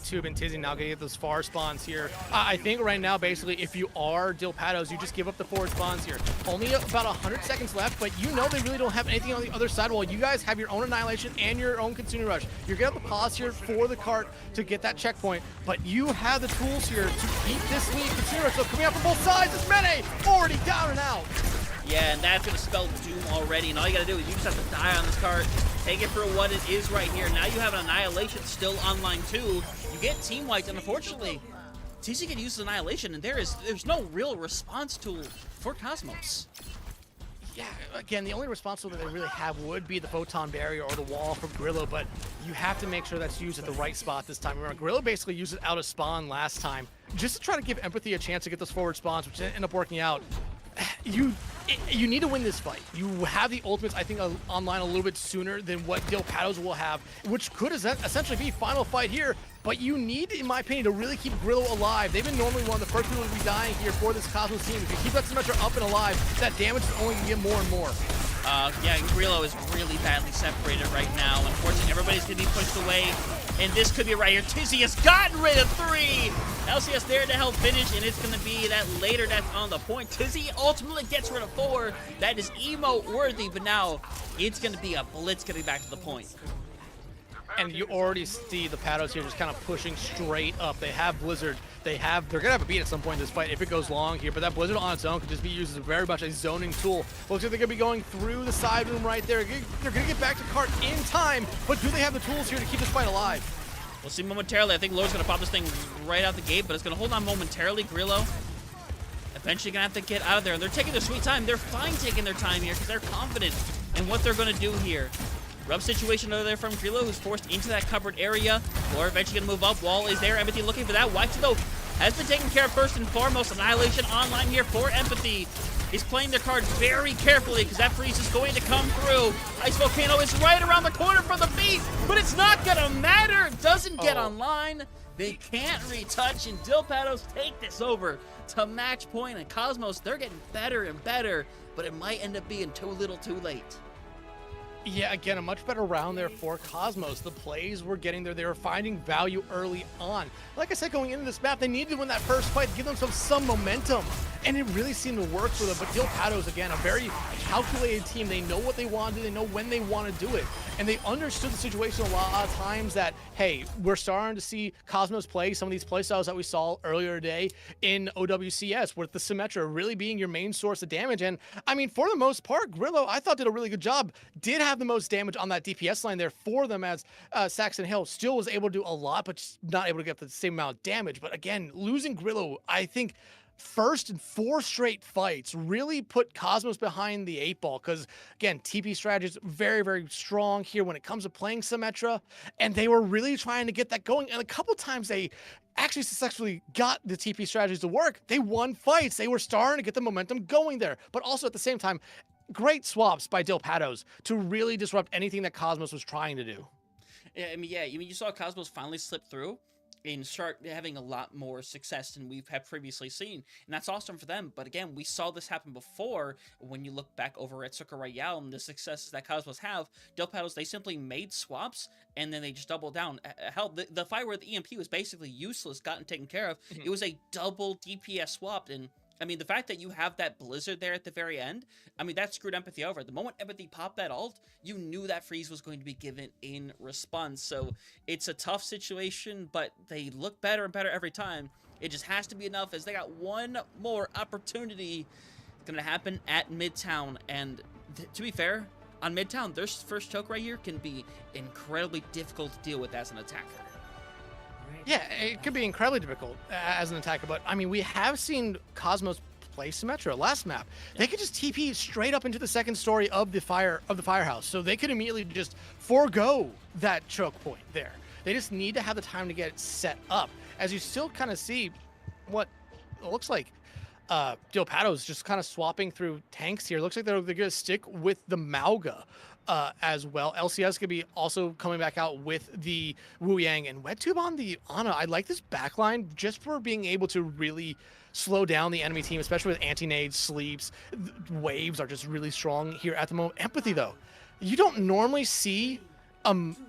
Tube and Tizzy now gonna get those far spawns here. I think right now, basically, if you are DhillPatos, you just give up the forward spawns here. Only about 100 seconds left, but you know they really don't have anything on the other side. While you guys have your own Annihilation and your own Kitsune Rush, you're gonna have to pause here for the cart to get that checkpoint, but you have the tools here to keep this lead. Kitsune Rush, so coming out from both sides, it's Mene already down and out. Yeah, and that's going to spell doom already, and all you got to do is you just have to die on this cart, take it for what it is right here. Now you have an Annihilation still online too. You get team wiped, and unfortunately, TC can use Annihilation, and there's no real response tool for Cosmos. Yeah, again, the only response tool that they really have would be the Photon Barrier or the wall from Grillo, but you have to make sure that's used at the right spot this time. Remember, Grillo basically used it out of spawn last time, just to try to give Empathy a chance to get those forward spawns, which ended up working out. You need to win this fight. You have the ultimates, I think, online a little bit sooner than what DhillPatos will have, which could essentially be final fight here. But you need, in my opinion, to really keep Grillo alive. They've been normally one of the first people to be dying here for this Cosmos team. If you keep that Symmetra up and alive, that damage is only going to get more and more. Yeah, Grillo is really badly separated right now. Unfortunately, everybody's going to be pushed away, and this could be right here. Tizzy has gotten rid of 3! LCS there to help finish, and it's going to be that later death on the point. Tizzy ultimately gets rid of 4. That is emote worthy, but now it's going to be a blitz getting back to the point. And you already see the Patos here just kind of pushing straight up. They have Blizzard. They're going to have a beat at some point in this fight if it goes long here, but that Blizzard on its own could just be used as very much a zoning tool. Looks like they're going to be going through the side room right there. They're going to get back to Cart in time, but do they have the tools here to keep this fight alive? We'll see momentarily. I think Lore's going to pop this thing right out the gate, but it's going to hold on momentarily. Grillo eventually going to have to get out of there, and they're taking their sweet time. They're fine taking their time here because they're confident in what they're going to do here. Rough situation over there from Grillo, who's forced into that cupboard area. Lore eventually going to move up. Wall is there. Empathy looking for that. Waifu, though, has been taken care of first and foremost. Annihilation online here for Empathy. He's playing their card very carefully because that freeze is going to come through. Ice Volcano is right around the corner for the beat, but it's not going to matter. It doesn't get online. They can't retouch, and DhillPatos take this over to match point. And Cosmos, they're getting better and better, but it might end up being too little too late. Yeah, again, a much better round there for Cosmos. The plays were getting there. They were finding value early on. Like I said, going into this map, they needed to win that first fight to give themselves some momentum. And it really seemed to work for them. But DhillPatos, again, a very calculated team. They know what they want to do. They know when they want to do it. And they understood the situation a lot of times that, hey, we're starting to see Cosmos play some of these play styles that we saw earlier today in OWCS, with the Symmetra really being your main source of damage. And, I mean, for the most part, Grillo, I thought, did a really good job. Did have the most damage on that DPS line there for them, as Saxon Hill still was able to do a lot, but just not able to get the same amount of damage. But again, losing Grillo, I think, first in 4 straight fights really put Cosmos behind the 8 ball, because again, TP strategy is very, very strong here when it comes to playing Symmetra, and they were really trying to get that going. And a couple times they actually successfully got the TP strategies to work. They won fights. They were starting to get the momentum going there, but also at the same time, great swaps by DhillPatos to really disrupt anything that Cosmos was trying to do. Yeah, I mean, you saw Cosmos finally slip through and start having a lot more success than we've had previously seen, and that's awesome for them. But again, we saw this happen before. When you look back over at Suka Royale and the successes that Cosmos have, DhillPatos, they simply made swaps and then they just doubled down. Hell, the fight where the EMP was basically useless, gotten taken care of. It was a double DPS swap, and I mean, the fact that you have that Blizzard there at the very end, I mean, that screwed Empathy over. The moment Empathy popped that ult, you knew that freeze was going to be given in response. So it's a tough situation, but they look better and better every time. It just has to be enough, as they got one more opportunity. It's going to happen at Midtown. And to be fair, on Midtown, their first choke right here can be incredibly difficult to deal with as an attacker. Yeah, it could be incredibly difficult as an attacker, but I mean, we have seen Cosmos play Symmetra last map. They could just TP straight up into the second story of the firehouse, so they could immediately just forego that choke point there. They just need to have the time to get it set up. As you still kind of see what it looks like DhillPatos just kind of swapping through tanks here. Looks like they're going to stick with the Mauga as well. LCS could be also coming back out with the Wu Yang, and WetTube on the Ana. I like this backline just for being able to really slow down the enemy team, especially with anti-nades, sleeps. Waves are just really strong here at the moment. Empathy, though, you don't normally see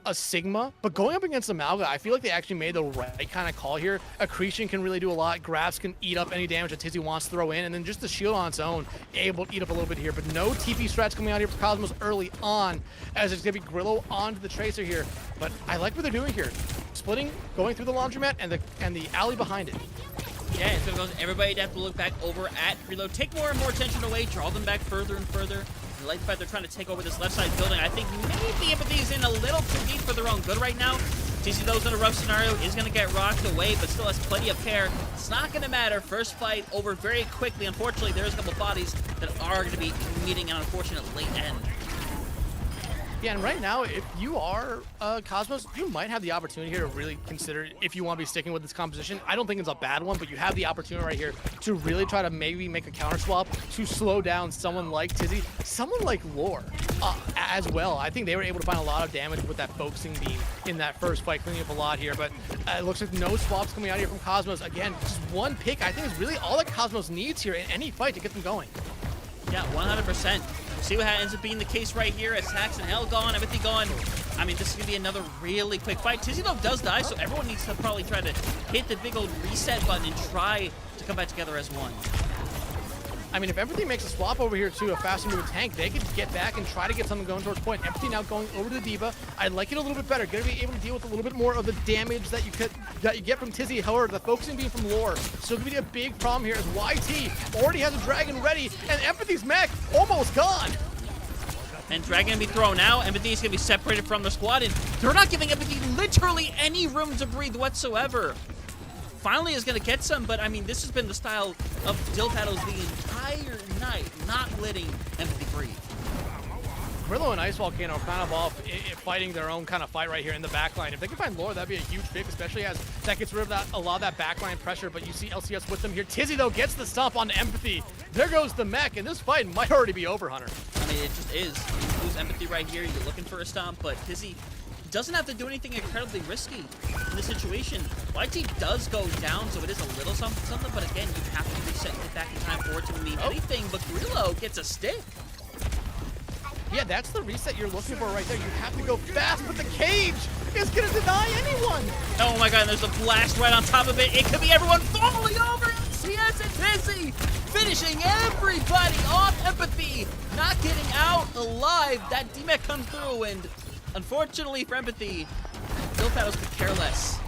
a Sigma, but going up against the Malga, I feel like they actually made the right kind of call here. Accretion can really do a lot. Grabs can eat up any damage that Tizzy wants to throw in, and then just the shield on its own, able to eat up a little bit here. But no TP strats coming out here for Cosmos early on, as it's going to be Grillo onto the Tracer here. But I like what they're doing here. Splitting, going through the laundromat, and the alley behind it. Yeah, it's going to cause everybody to have to look back over at Reload, take more and more attention away, draw them back further and further. I like the fact they're trying to take over this left side building. I think maybe Empathy is in a little too deep for their own good right now. TC, those in a rough scenario, is going to get rocked away, but still has plenty of care. It's not going to matter. First fight over very quickly. Unfortunately, there's a couple bodies that are going to be meeting an unfortunate late end. Yeah, and right now, if you are Cosmos, you might have the opportunity here to really consider if you want to be sticking with this composition. I don't think it's a bad one, but you have the opportunity right here to really try to maybe make a counter swap to slow down someone like Tizzy, someone like Lore as well. I think they were able to find a lot of damage with that focusing beam in that first fight, cleaning up a lot here, but it looks like no swaps coming out here from Cosmos. Again, just one pick, I think, is really all that Cosmos needs here in any fight to get them going. Yeah, 100%. See what ends up being the case right here as Saxon Hell gone, everything gone. I mean, this is going to be another really quick fight. Tizzy, though, does die, so everyone needs to probably try to hit the big old reset button and try to come back together as one. I mean, if Empathy makes a swap over here to a faster moving tank, they could get back and try to get something going towards point. Empathy now going over to the D.Va. I like it a little bit better. Gonna be able to deal with a little bit more of the damage that you get from Tizzy. However, the focusing being from Lore still gonna be a big problem here as YT already has a dragon ready, and Empathy's mech almost gone. And Dragon gonna be thrown out. Empathy is gonna be separated from the squad, and they're not giving Empathy literally any room to breathe whatsoever. Finally is gonna get some, but I mean, this has been the style of DhillPatos the entire night, not letting Empathy breathe. Grillo and Ice Volcano are kind of off fighting their own kind of fight right here in the backline. If they can find Lore, that'd be a huge pick, especially as that gets rid of that, a lot of that backline pressure. But you see LCS with them here. Tizzy, though, gets the stomp on Empathy. There goes the mech, and this fight might already be over, Hunter. I mean, it just is. You lose Empathy right here, you're looking for a stomp, but Tizzy doesn't have to do anything incredibly risky in this situation. YT does go down, so it is a little something, but again, you have to reset and get back in time for it to mean anything, but Grillo gets a stick. Yeah, that's the reset you're looking for right there. You have to go fast, but the cage is going to deny anyone. Oh my god, and there's a blast right on top of it. It could be everyone falling over. CS and Tizzy finishing everybody off. Empathy not getting out alive. That D-Mech comes through, and unfortunately for Empathy, DhillPatos could care less.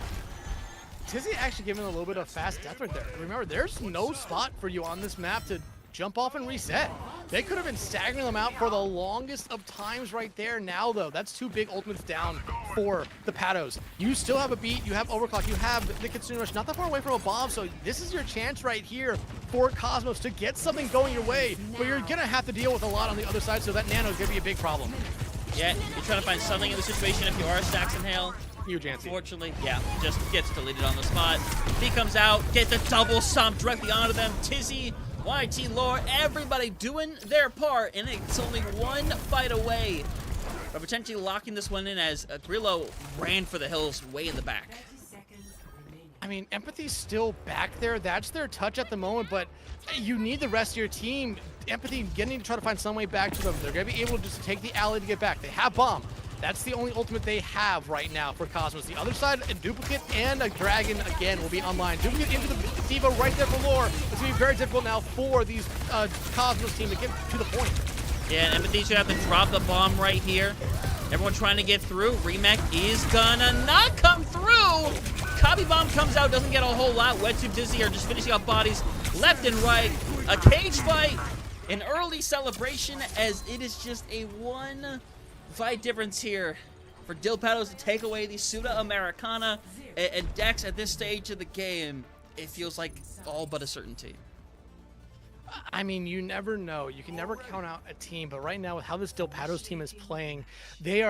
Tizzy actually giving a little bit of fast death right there. Remember, there's no spot for you on this map to jump off and reset. They could have been staggering them out for the longest of times right there. Now, though, that's 2 big ultimates down for the Patos. You still have a beat, you have overclock, you have the Kitsune Rush, not that far away from a bomb, so this is your chance right here for Cosmos to get something going your way, but you're gonna have to deal with a lot on the other side, so that nano is gonna be a big problem. Yeah, you're trying to find something in the situation if you are Stacks and Hail. Huge answer. Unfortunately, yeah, just gets deleted on the spot. He comes out, get the double stomp directly onto them. Tizzy, YT, Lore, everybody doing their part, and it's only one fight away from potentially locking this one in as Grillo ran for the hills way in the back. I mean, Empathy's still back there. That's their touch at the moment, but you need the rest of your team. Empathy getting to try to find some way back to them. They're going to be able to just take the alley to get back. They have bomb. That's the only ultimate they have right now for Cosmos. The other side, a Duplicate and a Dragon, again, will be online. Duplicate into the D.Va right there for Lore. It's going to be very difficult now for these Cosmos team to get to the point. Yeah, and Empathy should have to drop the bomb right here. Everyone trying to get through. Remech is gonna not come through. Copy bomb comes out, doesn't get a whole lot. Wet Tube Dizzy are just finishing off bodies left and right. A cage fight, an early celebration, as it is just a 1 fight difference here for DhillPatos to take away the Sudamericana and Dex at this stage of the game. It feels like all but a certainty. I mean, you never know. You can never count out a team, but right now with how this DhillPatos team is playing, they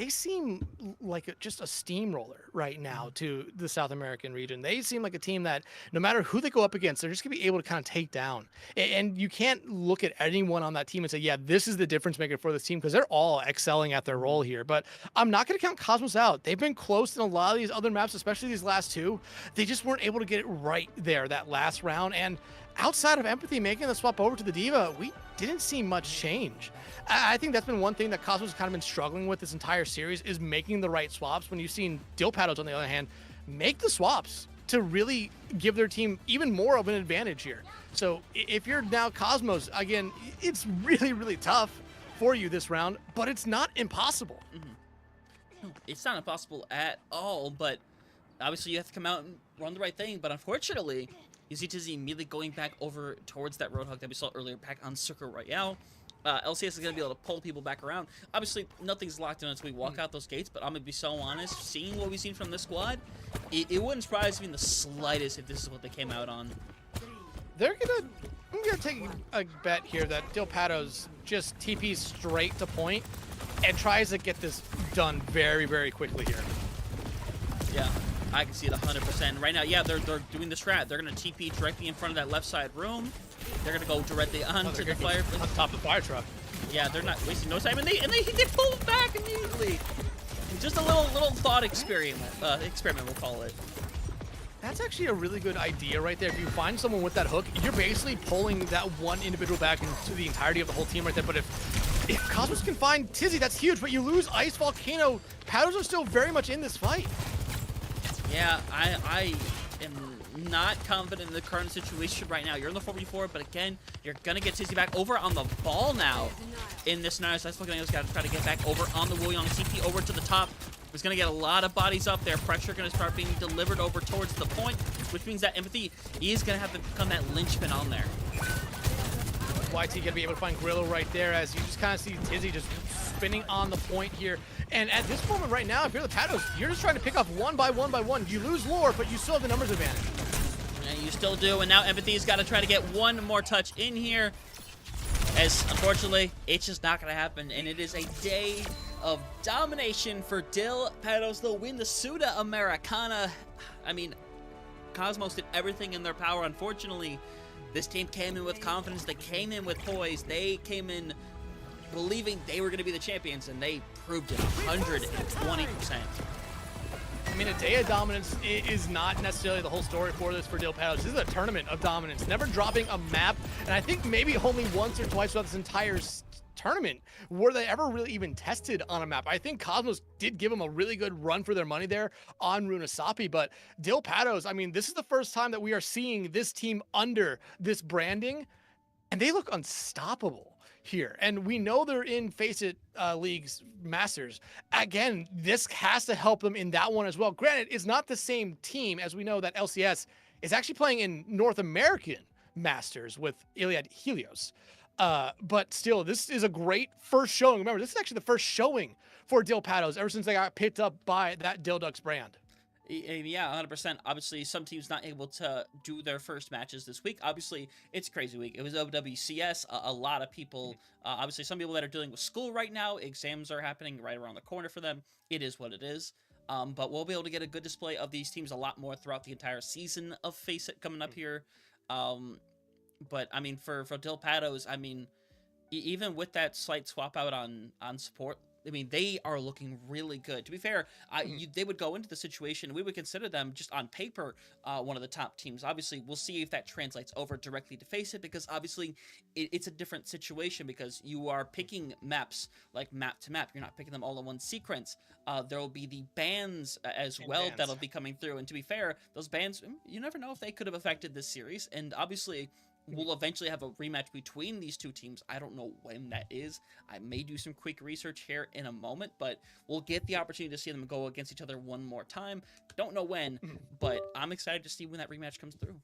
seem like just a steamroller right now to the South American region. They seem like a team that no matter who they go up against, they're just going to be able to kind of take down. And you can't look at anyone on that team and say, yeah, this is the difference maker for this team, because they're all excelling at their role here. But I'm not going to count Cosmos out. They've been close in a lot of these other maps, especially these last 2. They just weren't able to get it right there that last round. And outside of Empathy making the swap over to the D.Va, we didn't see much change. I think that's been one thing that Cosmos has kind of been struggling with this entire series, is making the right swaps. When you've seen DhillPatos, on the other hand, make the swaps to really give their team even more of an advantage here. So if you're now Cosmos, again, it's really, really tough for you this round, but it's not impossible. No, it's not impossible at all, but obviously you have to come out and run the right thing. But unfortunately, you see Tizzy immediately going back over towards that Roadhog that we saw earlier back on Circle Royale. LCS is going to be able to pull people back around. Obviously, nothing's locked in until we walk out those gates, but I'm going to be so honest, seeing what we've seen from this squad, it wouldn't surprise me in the slightest if this is what they came out on. I'm gonna take a bet here that DhillPatos just TPs straight to point and tries to get this done very, very quickly here. Yeah, I can see it 100%. Right now, yeah, they're doing the strat. They're going to TP directly in front of that left side room. They're going to go directly onto the fire. On top of the fire truck. Yeah, they're not wasting no time, and they pull back immediately. Just a little thought experiment, we'll call it. That's actually a really good idea right there. If you find someone with that hook, you're basically pulling that one individual back into the entirety of the whole team right there. But if Cosmos can find Tizzy, that's huge. But you lose Ice Volcano. Patos are still very much in this fight. Yeah, I am not confident in the current situation right now. You're in the 4v4, but again, you're going to get Tizzy back over on the ball now in this scenario. So that's looking like he's got to try to get back over on the Wooyoung. CP over to the top. He's going to get a lot of bodies up there. Pressure going to start being delivered over towards the point, which means that Empathy is going to have to become that linchpin on there. YT going to be able to find Grillo right there as you just kind of see Tizzy just spinning on the point here. And at this moment right now, if you're the Patos, you're just trying to pick off one by one. You lose lore, but you still have the numbers advantage. And you still do, and now Empathy's got to try to get one more touch in here, as unfortunately, it's just not going to happen, and it is a day of domination for DhillPatos. They'll win the Sudamericana. I mean, Cosmos did everything in their power. Unfortunately, this team came in with confidence. They came in with poise. They came in believing they were going to be the champions, and they proved it 120%. I mean, a day of dominance is not necessarily the whole story for DhillPatos. This is a tournament of dominance, never dropping a map, and I think maybe only once or twice throughout this entire tournament were they ever really even tested on a map. I think Cosmos did give them a really good run for their money there on Runasapi, but DhillPatos, I mean, this is the first time that we are seeing this team under this branding, and they look unstoppable here. And we know they're in Face It League's Masters. Again, this has to help them in that one as well. Granted, it's not the same team, as we know that LCS is actually playing in North American Masters with Iliad Helios. But still, this is a great first showing. Remember, this is actually the first showing for DhillPatos ever since they got picked up by that Dildux brand. Yeah, 100%. Obviously, some teams not able to do their first matches this week. Obviously, it's a crazy week. It was OWCS. A lot of people, obviously, some people that are dealing with school right now, exams are happening right around the corner for them. It is what it is. But we'll be able to get a good display of these teams a lot more throughout the entire season of Face It coming up here. But, I mean, for DhillPatos, I mean, even with that slight swap out on support, I mean, they are looking really good. To be fair, they would go into the situation, we would consider them, just on paper, one of the top teams. Obviously, we'll see if that translates over directly to Face It, because obviously it's a different situation, because you are picking maps like map to map. You're not picking them all in one sequence. There will be the bans as well that'll be coming through. And to be fair, those bans, you never know if they could have affected this series. And obviously, we'll eventually have a rematch between these two teams. I don't know when that is. I may do some quick research here in a moment, but we'll get the opportunity to see them go against each other one more time. Don't know when, but I'm excited to see when that rematch comes through.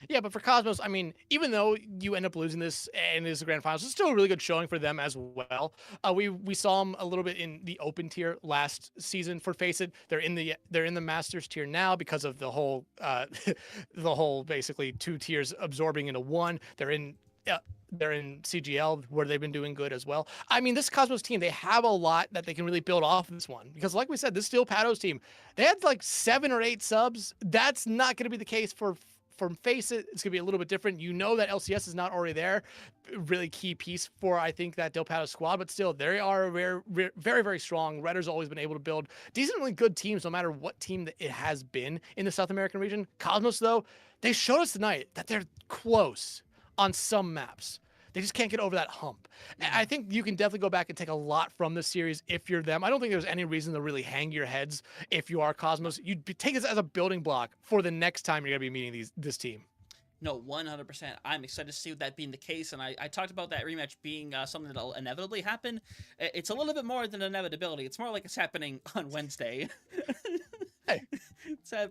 Yeah, but for Cosmos, I mean, even though you end up losing this and it is the grand finals, it's still a really good showing for them as well. We saw them a little bit in the open tier last season for Face It. They're in the Masters tier now because of the whole basically two tiers absorbing into one. They're in CGL, where they've been doing good as well. I mean, this Cosmos team, they have a lot that they can really build off of this one, because like we said, this DhillPatos team, they had like 7 or 8 subs. That's not going to be the case from Face It. It's going to be a little bit different. You know that LCS is not already there. Really key piece for, I think, that DhillPatos squad, but still, they are very, very, very strong. Redder's always been able to build decently good teams, no matter what team that it has been in the South American region. Cosmos, though, they showed us tonight that they're close on some maps. They just can't get over that hump. I think you can definitely go back and take a lot from this series if you're them. I don't think there's any reason to really hang your heads if you are Cosmos. You'd take this as a building block for the next time you're going to be meeting this team. No, 100%. I'm excited to see that being the case, and I talked about that rematch being something that'll inevitably happen. It's a little bit more than inevitability. It's more like it's happening on Wednesday. Hey.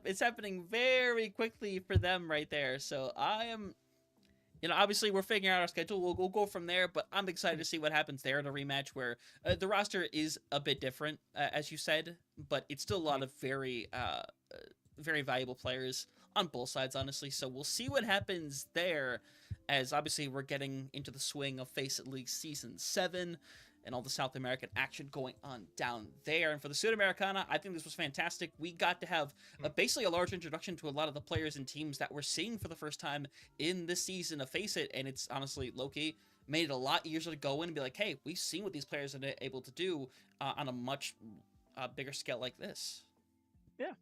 It's happening very quickly for them right there. So I am... You know, obviously, we're figuring out our schedule. We'll go from there, but I'm excited to see what happens there in a rematch where the roster is a bit different, as you said, but it's still a lot of very valuable players on both sides, honestly. So we'll see what happens there, as obviously we're getting into the swing of Face It League Season 7 and all the South American action going on down there. And for the Sudamericana, I think this was fantastic. We got to have basically a large introduction to a lot of the players and teams that we're seeing for the first time in this season of Face It, and it's honestly, low-key, made it a lot easier to go in and be like, hey, we've seen what these players are able to do on a much bigger scale like this. Yeah.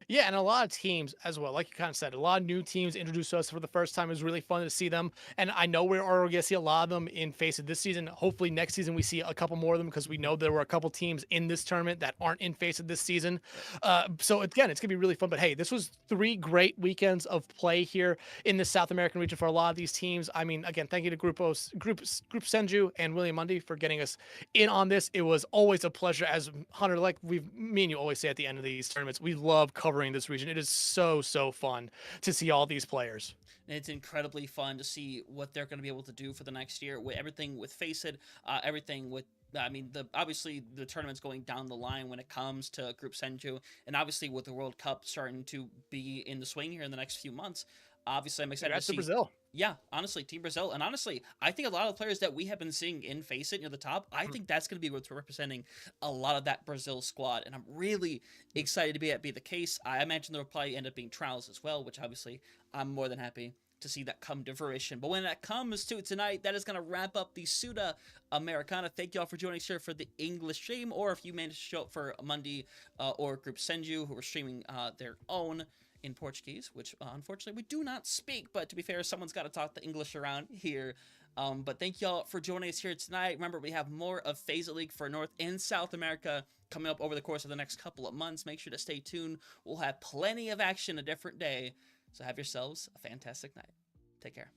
Yeah, and a lot of teams as well. Like you kind of said, a lot of new teams introduced to us for the first time. It was really fun to see them. And I know we're already going to see a lot of them in Face It this season. Hopefully next season we see a couple more of them because we know there were a couple teams in this tournament that aren't in Face It this season. Yep. So again, it's going to be really fun. But hey, this was 3 great weekends of play here in the South American region for a lot of these teams. I mean, again, thank you to Group Senju and William Mundy for getting us in on this. It was always a pleasure. As Hunter, like me and you always say at the end of these tournaments, we love covering this region. It is so fun to see all these players. And it's incredibly fun to see what they're going to be able to do for the next year with everything with Face It, everything with. I mean, obviously the tournament's going down the line when it comes to Group Senju, and obviously with the World Cup starting to be in the swing here in the next few months. Obviously, I'm excited to see Brazil. Yeah, honestly, Team Brazil. And honestly, I think a lot of the players that we have been seeing in Face It near the top, I think that's going to be what's representing a lot of that Brazil squad. And I'm really excited to be the case. I imagine there will probably end up being trials as well, which obviously I'm more than happy to see that come to fruition. But when that comes to tonight, that is going to wrap up the Sudamericana. Thank you all for joining us here for the English stream, or if you managed to show up for Mundi or Group Senju, who are streaming their own in Portuguese, which unfortunately we do not speak, but to be fair, someone's got to talk the English around here. But thank y'all for joining us here tonight. Remember, we have more of FAZE League for North and South America coming up over the course of the next couple of months. Make sure to stay tuned. We'll have plenty of action a different day. So have yourselves a fantastic night. Take care.